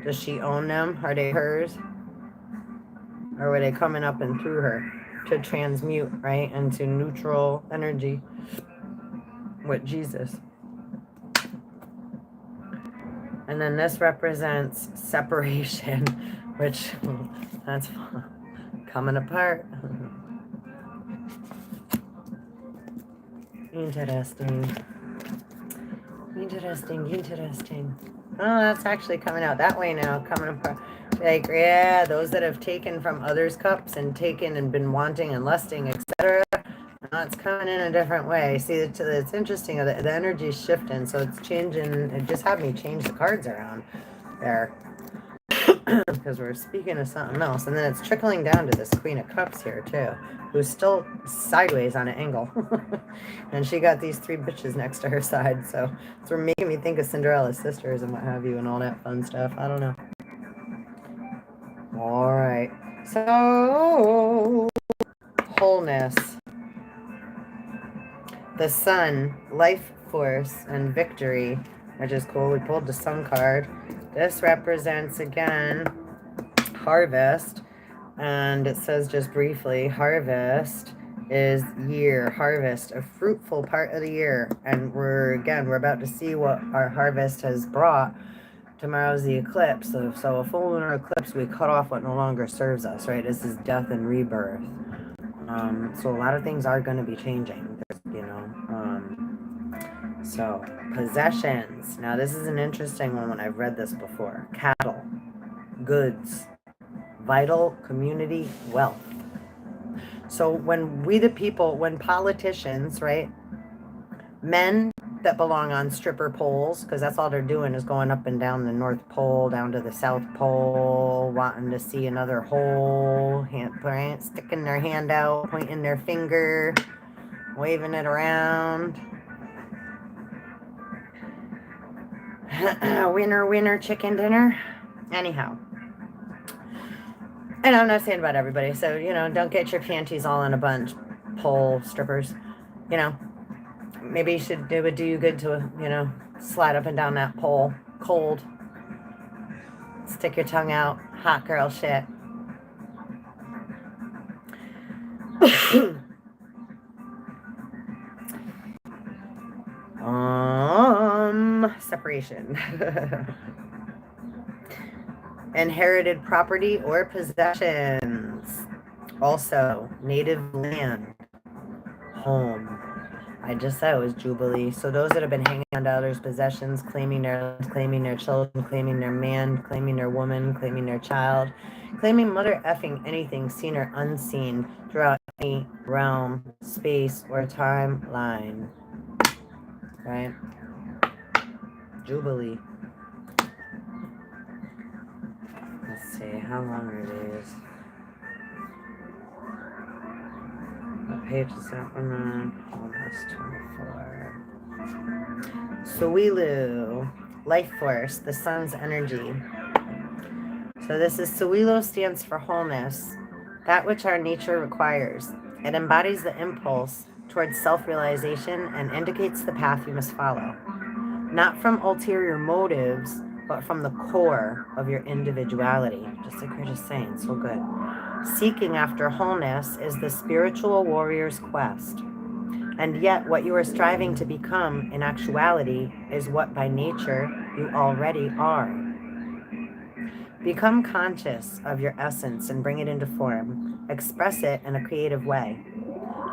Does she own them? Are they hers? Or were they coming up and through her to transmute, right, into neutral energy with Jesus? And then this represents separation, which that's coming apart. Interesting. Oh, that's actually coming out that way now, coming apart. Like, yeah, those that have taken from others' cups and taken and been wanting and lusting, etc. It's coming in a different way. See, it's interesting. The energy's shifting, so it's changing. It just had me change the cards around there. Because we're speaking of something else. And then it's trickling down to this Queen of Cups here, too. Who's still sideways on an angle. And she got these three bitches next to her side. So it's making me think of Cinderella's sisters and what have you and all that fun stuff. I don't know. All right. So, wholeness. The sun, life force, and victory, which is cool. We pulled the sun card. This represents, again, harvest. And it says just briefly, harvest is year. Harvest, a fruitful part of the year. And we're about to see what our harvest has brought. Tomorrow's the eclipse. So a full lunar eclipse, we cut off what no longer serves us, right? This is death and rebirth. So a lot of things are going to be changing, you know. So possessions. Now this is an interesting one when I've read this before. Cattle, goods, vital community wealth. So when we the people, when politicians, right, men that belong on stripper poles, because that's all they're doing is going up and down the North Pole, down to the South Pole, wanting to see another hole, sticking their hand out, pointing their finger, waving it around. Winner, chicken dinner. Anyhow. And I'm not saying about everybody, so, you know, don't get your panties all in a bunch, pole strippers, you know. Maybe it would do you good to, you know, slide up and down that pole, cold. Stick your tongue out, hot girl shit. Separation. Inherited property or possessions. Also, native land, home. I just said it was Jubilee. So those that have been hanging on to others' possessions, claiming their children, claiming their man, claiming their woman, claiming their child, claiming mother effing anything seen or unseen throughout any realm, space, or timeline. Right? Jubilee. Let's see, how long are these? page is that one on? Almost 24. Suwilu, life force, the sun's energy. So this is Suwilu stands for wholeness, that which our nature requires. It embodies the impulse towards self-realization and indicates the path you must follow. Not from ulterior motives, but from the core of your individuality. Just like we're just saying, so good. Seeking after wholeness is the spiritual warrior's quest. And yet what you are striving to become in actuality is what by nature you already are. Become conscious of your essence and bring it into form. Express it in a creative way.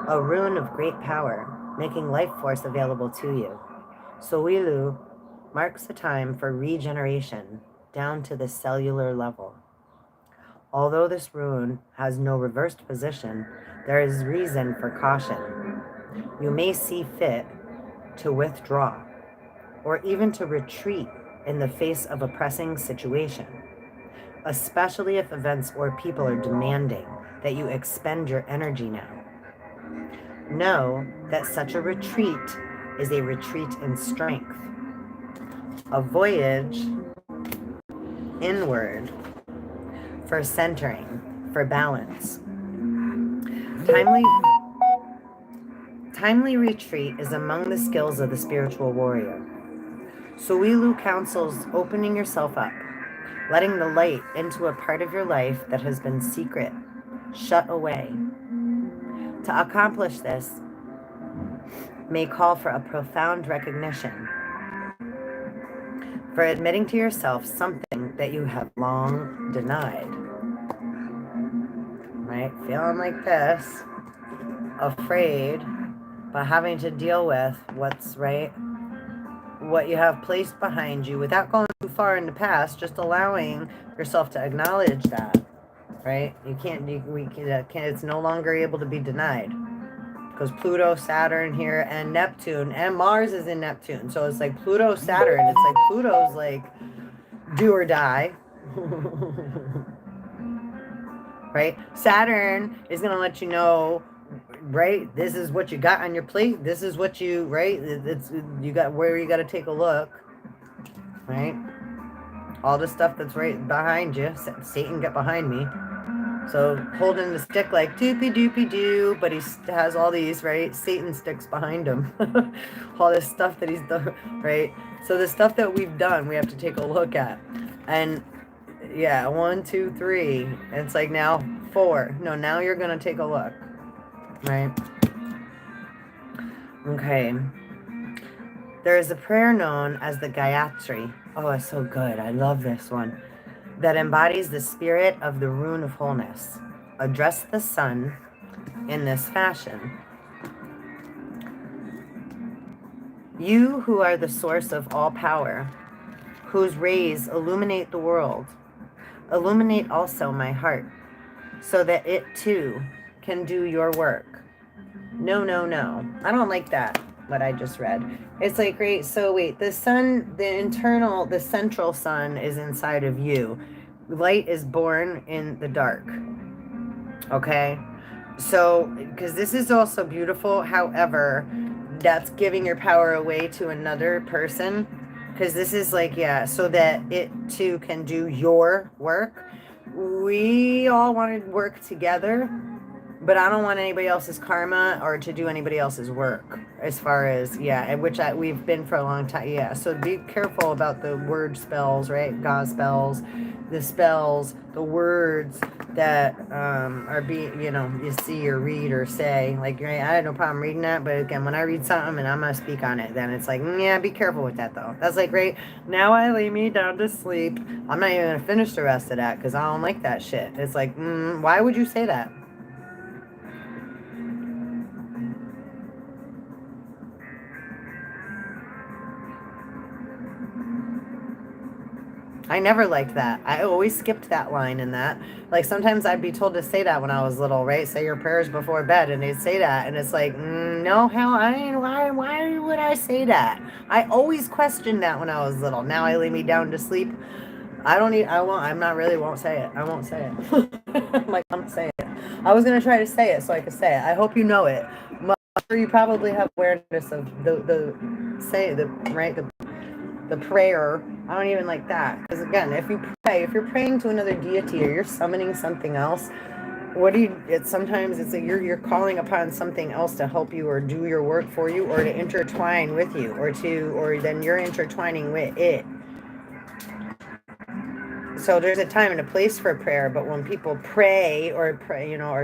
A rune of great power, making life force available to you. Suwilu marks the time for regeneration down to the cellular level. Although this rune has no reversed position, there is reason for caution. You may see fit to withdraw or even to retreat in the face of a pressing situation, especially if events or people are demanding that you expend your energy now. Know that such a retreat is a retreat in strength, a voyage inward for centering, for balance. Timely retreat is among the skills of the spiritual warrior. Suwilu counsels opening yourself up, letting the light into a part of your life that has been secret, shut away. To accomplish this may call for a profound recognition, for admitting to yourself something that you have long denied. Right? Feeling like this, afraid, but having to deal with what's right, what you have placed behind you without going too far in the past, just allowing yourself to acknowledge that, right? It's no longer able to be denied. Because Pluto, Saturn here, and Neptune, and Mars is in Neptune. So it's like Pluto, Saturn. It's like Pluto's like do or die. Right? Saturn is going to let you know, right? This is what you got on your plate. This is what you, right? It's you got where you got to take a look. Right? All the stuff that's right behind you. Satan, get behind me. So holding the stick like doopy doopy doo, but he has all these, right, Satan sticks behind him. All this stuff that he's done, right? So the stuff that we've done, we have to take a look at. And yeah, 1, 2, 3. And it's like now 4. No, now you're going to take a look, right? Okay. There is a prayer known as the Gayatri. Oh, it's so good. I love this one. That embodies the spirit of the rune of wholeness. Address the sun in this fashion. You who are the source of all power, whose rays illuminate the world, illuminate also my heart, so that it too can do your work. No, no, no. I don't like that, what I just read. It's like, great, so wait, the sun, the central sun is inside of you. Light is born in the dark. Okay? So, because this is also beautiful, however, that's giving your power away to another person. Because this is like, yeah, so that it too can do your work. We all want to work together, but I don't want anybody else's karma or to do anybody else's work as far as, yeah, which we've been for a long time. Yeah, so be careful about the word spells, right? God spells, the spells, the words that are being, you see or read or say. Like, right, I had no problem reading that, but again, when I read something and I'm going to speak on it, then it's like, yeah, be careful with that though. That's like, right, now I lay me down to sleep. I'm not even going to finish the rest of that because I don't like that shit. It's like, why would you say that? I never liked that. I always skipped that line in that. Like, sometimes I'd be told to say that when I was little, right? Say your prayers before bed, and they'd say that, and it's like, no, hell, why would I say that? I always questioned that when I was little. Now I lay me down to sleep. I'm not really, won't say it. I won't say it. I'm like, I'm say it. I was going to try to say it so I could say it. I hope you know it. I'm sure you probably have awareness of the prayer. I don't even like that. Because again, if you're praying to another deity or you're summoning something else, sometimes it's like you're calling upon something else to help you or do your work for you or to intertwine with you or then you're intertwining with it. So there's a time and a place for prayer, but when people pray, or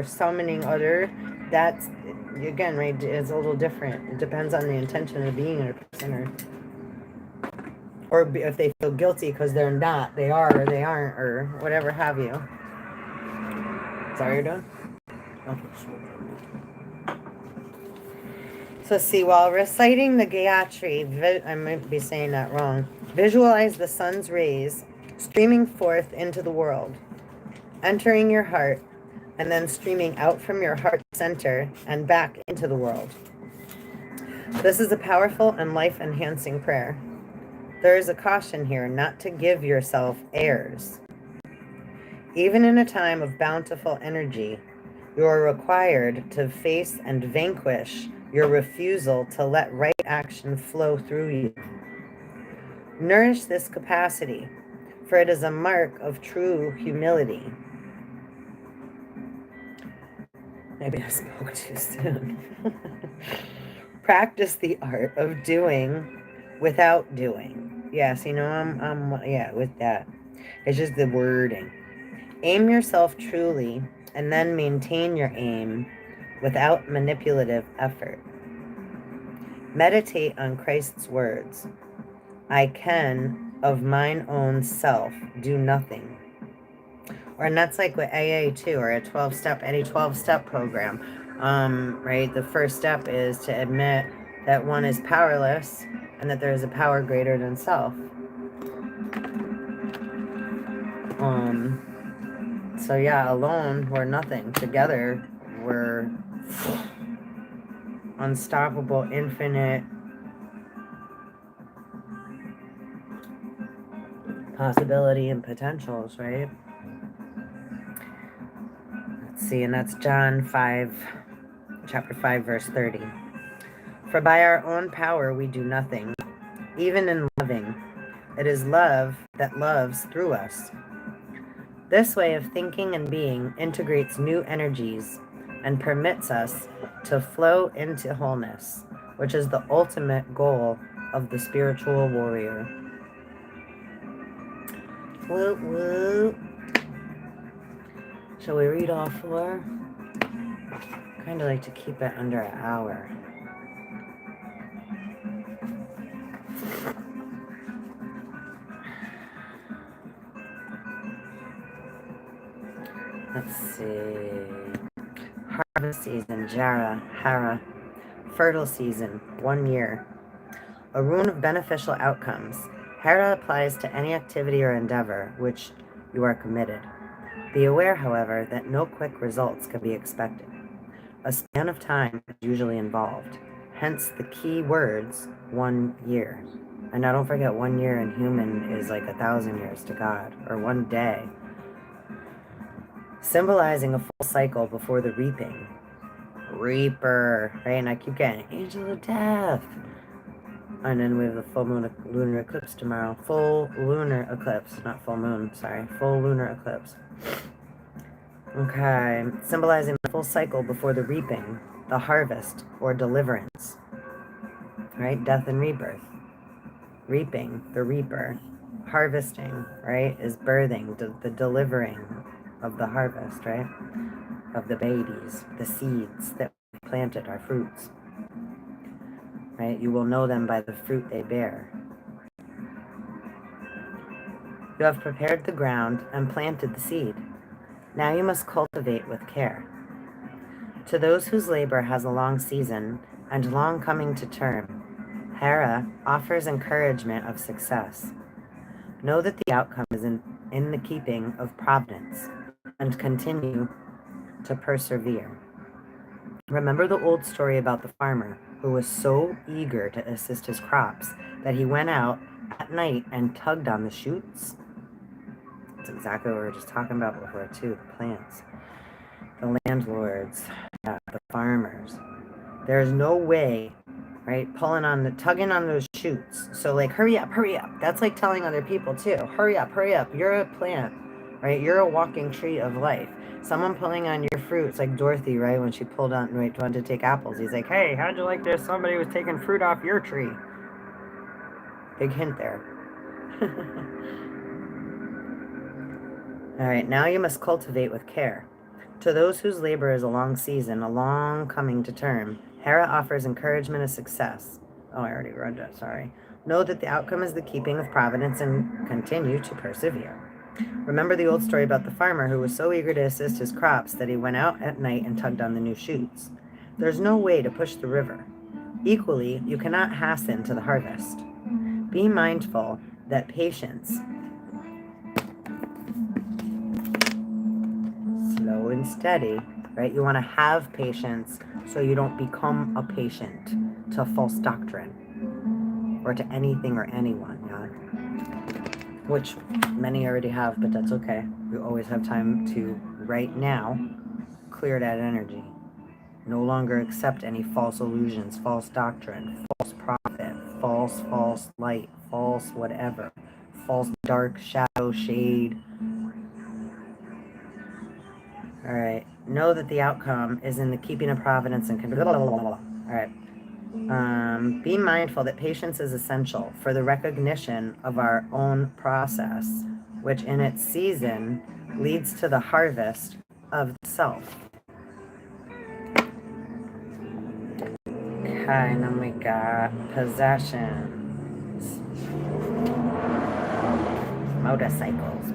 summoning other, that's, again, right, it's a little different. It depends on the intention of being a person, or if they feel guilty because they're not, they are, or they aren't, or whatever have you. Is that what you're doing? Okay. So see, while reciting the Gayatri, I might be saying that wrong, visualize the sun's rays streaming forth into the world, entering your heart, and then streaming out from your heart center and back into the world. This is a powerful and life-enhancing prayer. There is a caution here not to give yourself airs. Even in a time of bountiful energy, you are required to face and vanquish your refusal to let right action flow through you. Nourish this capacity, for it is a mark of true humility. Maybe I spoke too soon. Practice the art of doing without doing. Yes, I'm with that. It's just the wording. Aim yourself truly, and then maintain your aim without manipulative effort. Meditate on Christ's words. I can, of mine own self, do nothing. And that's like with AA too, or any 12-step program. Right? The first step is to admit that one is powerless and that there is a power greater than self. So yeah, alone we're nothing. Together we're unstoppable, infinite possibility and potentials, right? Let's see, and that's John 5, chapter 5, verse 30. For by our own power we do nothing, even in loving. It is love that loves through us. This way of thinking and being integrates new energies and permits us to flow into wholeness, which is the ultimate goal of the spiritual warrior. Woo woo. Shall we read all four? Kind of like to keep it under an hour. Let's see. Harvest season, Hara. Fertile season, 1 year. A rune of beneficial outcomes. Hera applies to any activity or endeavor which you are committed. Be aware, however, that no quick results can be expected. A span of time is usually involved. Hence the key words, 1 year. And now don't forget, 1 year in human is like 1,000 years to God, or 1 day. Symbolizing a full cycle before the reaping. Reaper, right? And I keep getting Angel of Death. And then we have the full moon lunar eclipse tomorrow. Full lunar eclipse, not full moon, sorry. Full lunar eclipse. Okay, symbolizing the full cycle before the reaping, the harvest, or deliverance. Right? Death and rebirth. Reaping, the reaper. Harvesting, right, is birthing, the delivering of the harvest, right? Of the babies, the seeds that we planted, our fruits. Right? You will know them by the fruit they bear. You have prepared the ground and planted the seed. Now you must cultivate with care. To those whose labor has a long season and long coming to term, Hera offers encouragement of success. Know that the outcome is in the keeping of providence, and continue to persevere. Remember the old story about the farmer who was so eager to assist his crops that he went out at night and tugged on the shoots? That's exactly what we were just talking about before too, the plants. The landlords, the farmers. There's no way, right, tugging on those shoots. So like, hurry up, hurry up. That's like telling other people too, hurry up, hurry up. You're a plant, right? You're a walking tree of life. Someone pulling on your fruits, like Dorothy, right, when she pulled on, right, wanted to take apples. He's like, hey, how'd you like this? Somebody was taking fruit off your tree. Big hint there. All right, now you must cultivate with care. To those whose labor is a long season, a long coming to term, Hera offers encouragement of success. Oh, I already read that, sorry. Know that the outcome is the keeping of providence and continue to persevere. Remember the old story about the farmer who was so eager to assist his crops that he went out at night and tugged on the new shoots. There's no way to push the river. Equally, you cannot hasten to the harvest. Be mindful that patience, slow and steady, right? You want to have patience so you don't become a patient to false doctrine or to anything or anyone, yeah? Which many already have, but that's okay. We always have time to, right now, clear that energy. No longer accept any false illusions, false doctrine, false prophet, false light, false whatever, false dark shadow shade. All right. Know that the outcome is in the keeping of providence and all right. Be mindful that patience is essential for the recognition of our own process, which in its season leads to the harvest of the self. Okay, and then we got possessions, motorcycles,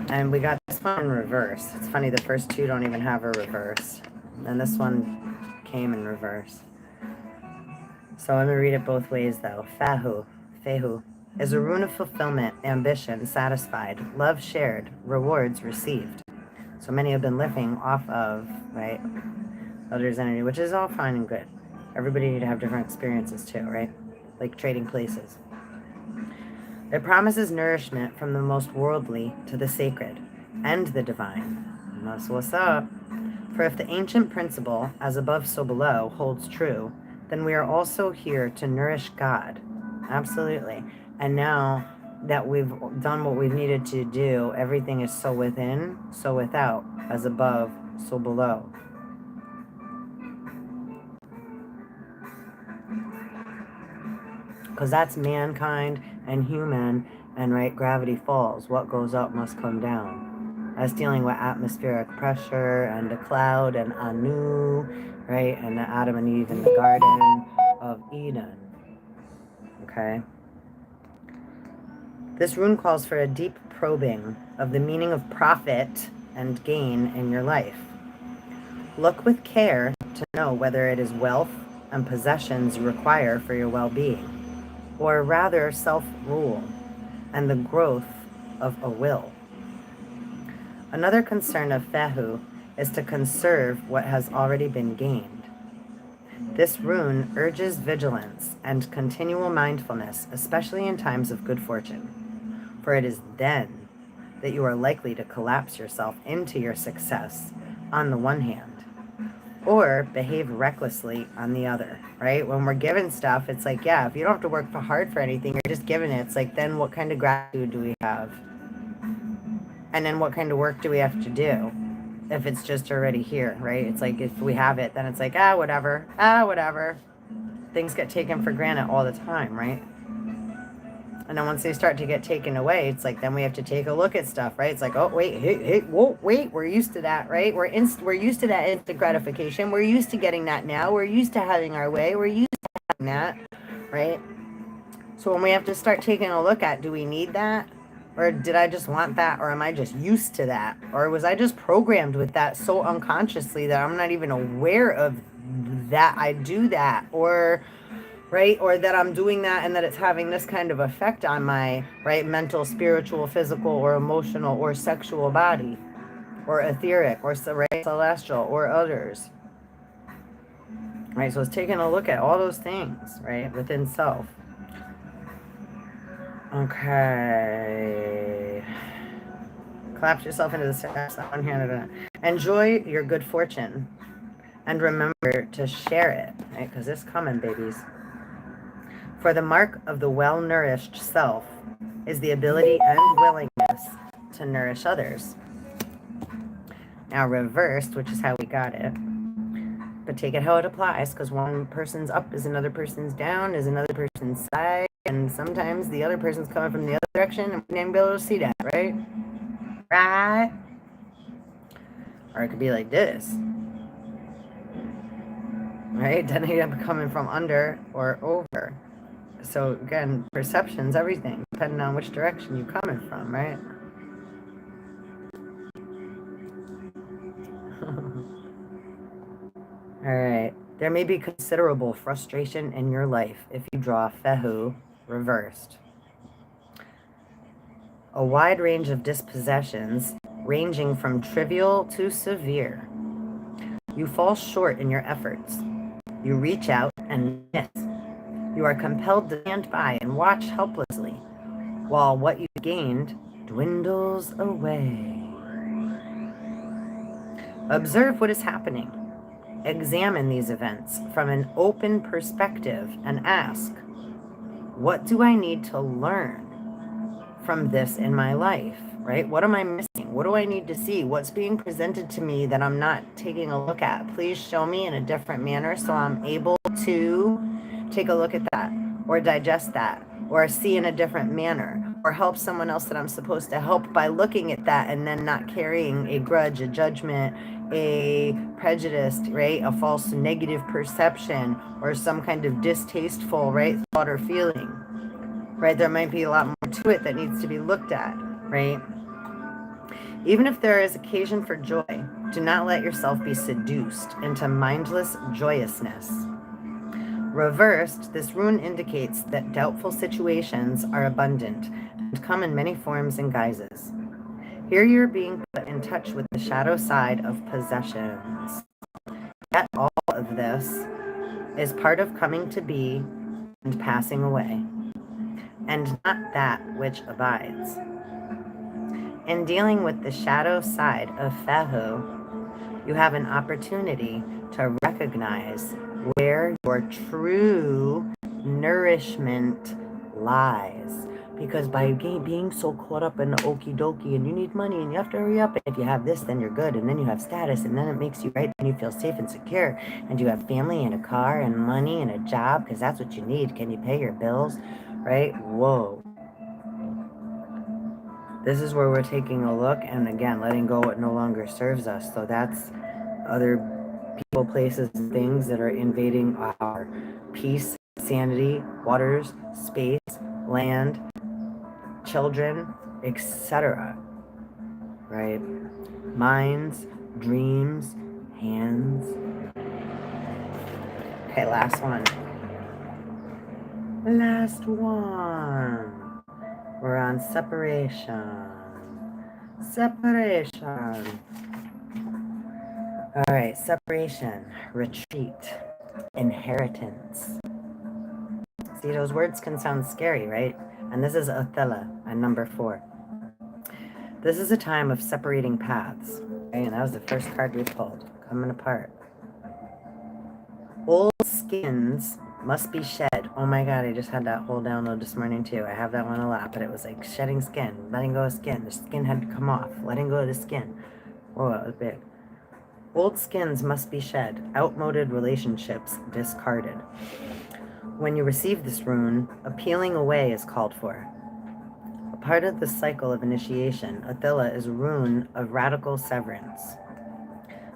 and we got this one in reverse. It's funny, the first two don't even have a reverse, and this one came in reverse. So I'm going to read it both ways though. Fehu, is a rune of fulfillment, ambition satisfied, love shared, rewards received. So many have been living off of, right, others' energy, which is all fine and good. Everybody need to have different experiences too, right? Like trading places. It promises nourishment from the most worldly to the sacred and the divine. And that's what's up. For if the ancient principle, as above so below, holds true, then we are also here to nourish God. Absolutely. And now that we've done what we've needed to do, everything is so within, so without, as above, so below. Because that's mankind and human, and right, gravity falls. What goes up must come down. That's dealing with atmospheric pressure and the cloud and Anu, right, and the Adam and Eve in the Garden of Eden. Okay? This rune calls for a deep probing of the meaning of profit and gain in your life. Look with care to know whether it is wealth and possessions you require for your well-being, or rather self-rule and the growth of a will. Another concern of Fehu is to conserve what has already been gained. This rune urges vigilance and continual mindfulness, especially in times of good fortune, for it is then that you are likely to collapse yourself into your success on the one hand, or behave recklessly on the other, right? When we're given stuff, it's like, yeah, if you don't have to work hard for anything, you're just given it. It's like, then what kind of gratitude do we have? And then what kind of work do we have to do if it's just already here, right? It's like, if we have it, then it's like, whatever. Things get taken for granted all the time, right? And then once they start to get taken away, it's like, then we have to take a look at stuff, right? It's like, oh, wait, wait, we're used to that, right? We're used to that instant gratification. We're used to getting that now. We're used to having our way. We're used to having that, right? So when we have to start taking a look at, do we need that? Or did I just want that? Or am I just used to that? Or was I just programmed with that so unconsciously that I'm not even aware of that I do that? Or, right? Or that I'm doing that and that it's having this kind of effect on my, right, mental, spiritual, physical, or emotional, or sexual body, or etheric, or right, celestial, or others. Right? So it's taking a look at all those things, right, within self. Okay. Clap yourself into the steps. Enjoy your good fortune. And remember to share it, right? Because it's coming, babies. For the mark of the well-nourished self is the ability and willingness to nourish others. Now reversed, which is how we got it, but take it how it applies, because one person's up is another person's down, is another person's side, and sometimes the other person's coming from the other direction, and we didn't be able to see that, right? Right? Or it could be like this, right? Then you end up coming from under or over. So again, perception's everything, depending on which direction you're coming from, right? All right. There may be considerable frustration in your life if you draw Fehu reversed. A wide range of dispossessions, ranging from trivial to severe. You fall short in your efforts. You reach out and miss. You are compelled to stand by and watch helplessly, while what you gained dwindles away. Observe what is happening. Examine these events from an open perspective and ask, what do I need to learn from this in my life, right? What am I missing? What do I need to see? What's being presented to me that I'm not taking a look at? Please show me in a different manner so I'm able to take a look at that or digest that or see in a different manner or help someone else that I'm supposed to help by looking at that and then not carrying a grudge, a judgment, a prejudice, right? A false negative perception or some kind of distasteful, right, thought or feeling, right? There might be a lot more to it that needs to be looked at, right? Even if there is occasion for joy, do not let yourself be seduced into mindless joyousness. Reversed, this rune indicates that doubtful situations are abundant and come in many forms and guises. Here you're being put in touch with the shadow side of possessions. Yet all of this is part of coming to be and passing away, and not that which abides. In dealing with the shadow side of Fehu, you have an opportunity to recognize where your true nourishment lies. Because by being so caught up in the okie dokie and you need money and you have to hurry up, and if you have this, then you're good, and then you have status, and then it makes you right, and you feel safe and secure, and you have family and a car and money and a job, because that's what you need. Can you pay your bills, right? Whoa. This is where we're taking a look and again letting go what no longer serves us. So that's other people, places, and things that are invading our peace, sanity, waters, space, land, children, etc. Right? Minds, dreams, hands. Okay, last one. Last one. We're on separation. Separation. All right, separation, retreat, inheritance. See, those words can sound scary, right? And this is Othello and number 4. This is a time of separating paths. Okay? And that was the first card we pulled, coming apart. Old skins must be shed. Oh my God, I just had that whole download this morning too. I have that one a lot, but it was like shedding skin, letting go of skin. The skin had to come off, letting go of the skin. Whoa, that was big. Old skins must be shed, outmoded relationships discarded. When you receive this rune, a peeling away is called for. A part of the cycle of initiation, Attila is a rune of radical severance.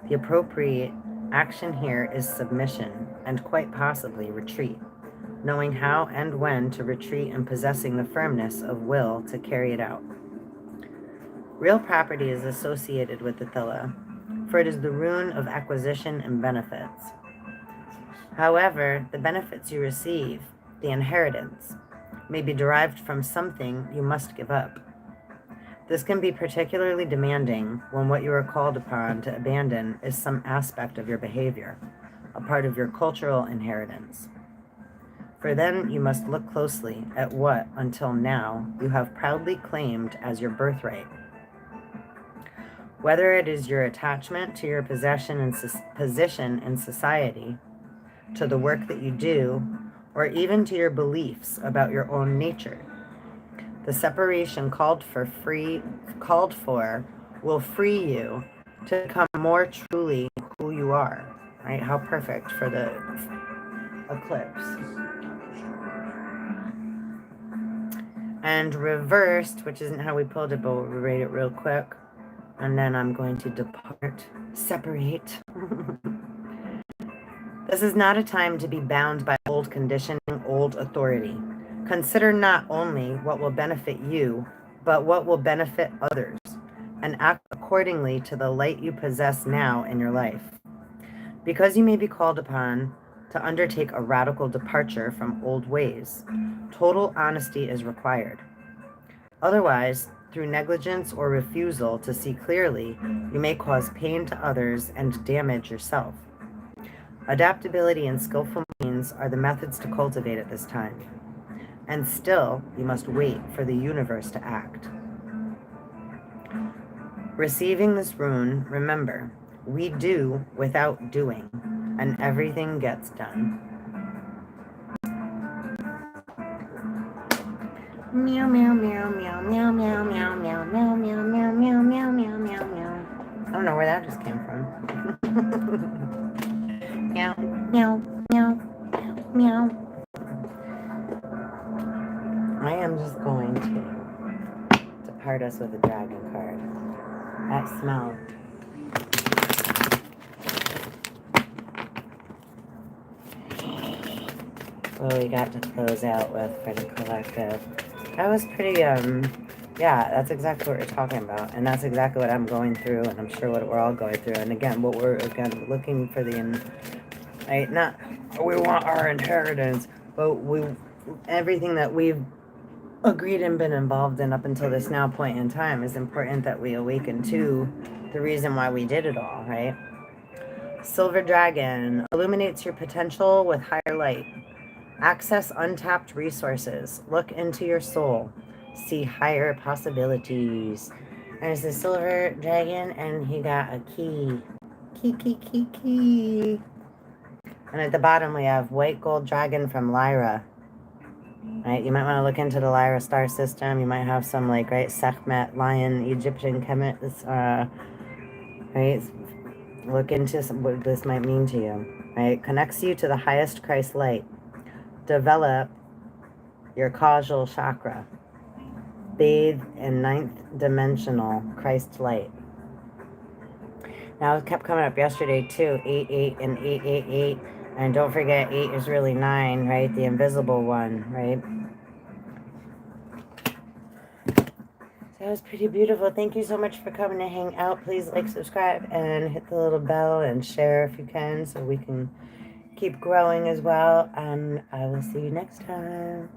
The appropriate action here is submission and quite possibly retreat, knowing how and when to retreat and possessing the firmness of will to carry it out. Real property is associated with Attila, for it is the rune of acquisition and benefits. However, the benefits you receive, the inheritance, may be derived from something you must give up. This can be particularly demanding when what you are called upon to abandon is some aspect of your behavior, a part of your cultural inheritance. For then you must look closely at what, until now, you have proudly claimed as your birthright. Whether it is your attachment to your position in society, to the work that you do, or even to your beliefs about your own nature, the separation called for will free you to become more truly who you are. Right? How perfect for the eclipse. And reversed, which isn't how we pulled it, but we'll read it real quick. And then I'm going to depart, separate. This is not a time to be bound by old conditioning, old authority. Consider not only what will benefit you, but what will benefit others, and act accordingly to the light you possess now in your life. Because you may be called upon to undertake a radical departure from old ways, total honesty is required. Otherwise, through negligence or refusal to see clearly, you may cause pain to others and damage yourself. Adaptability and skillful means are the methods to cultivate at this time. And still, you must wait for the universe to act. Receiving this rune, remember, we do without doing, and everything gets done. Meow, meow, meow, meow, meow, meow, meow, meow, meow, meow, meow, meow, meow, meow, meow, meow. I don't know where that just came from. Meow, meow, meow, meow. I am just going to depart us with a dragon card. That smell. What we got to close out with for the collective. That was pretty, yeah, that's exactly what we're talking about. And that's exactly what I'm going through, and I'm sure what we're all going through. And again, what we're, again, looking for right, not, we want our inheritance, but everything that we've agreed and been involved in up until this now point in time is important that we awaken to the reason why we did it all, right? Silver Dragon illuminates your potential with higher light. Access untapped resources. Look into your soul. See higher possibilities. There's the Silver Dragon, and he got a key. Key. And at the bottom we have White Gold Dragon from Lyra. Right, you might want to look into the Lyra star system. You might have some Sekhmet, Lion, Egyptian chemists, right? Look into what this might mean to you. Right, connects you to the highest Christ light. Develop your causal chakra. Bathe in 9th dimensional Christ light. Now it kept coming up yesterday too. 88 and 888. And don't forget, 8 is really 9, right? The invisible one, right? So that was pretty beautiful. Thank you so much for coming to hang out. Please like, subscribe, and hit the little bell and share if you can so we can keep growing as well. And I will see you next time.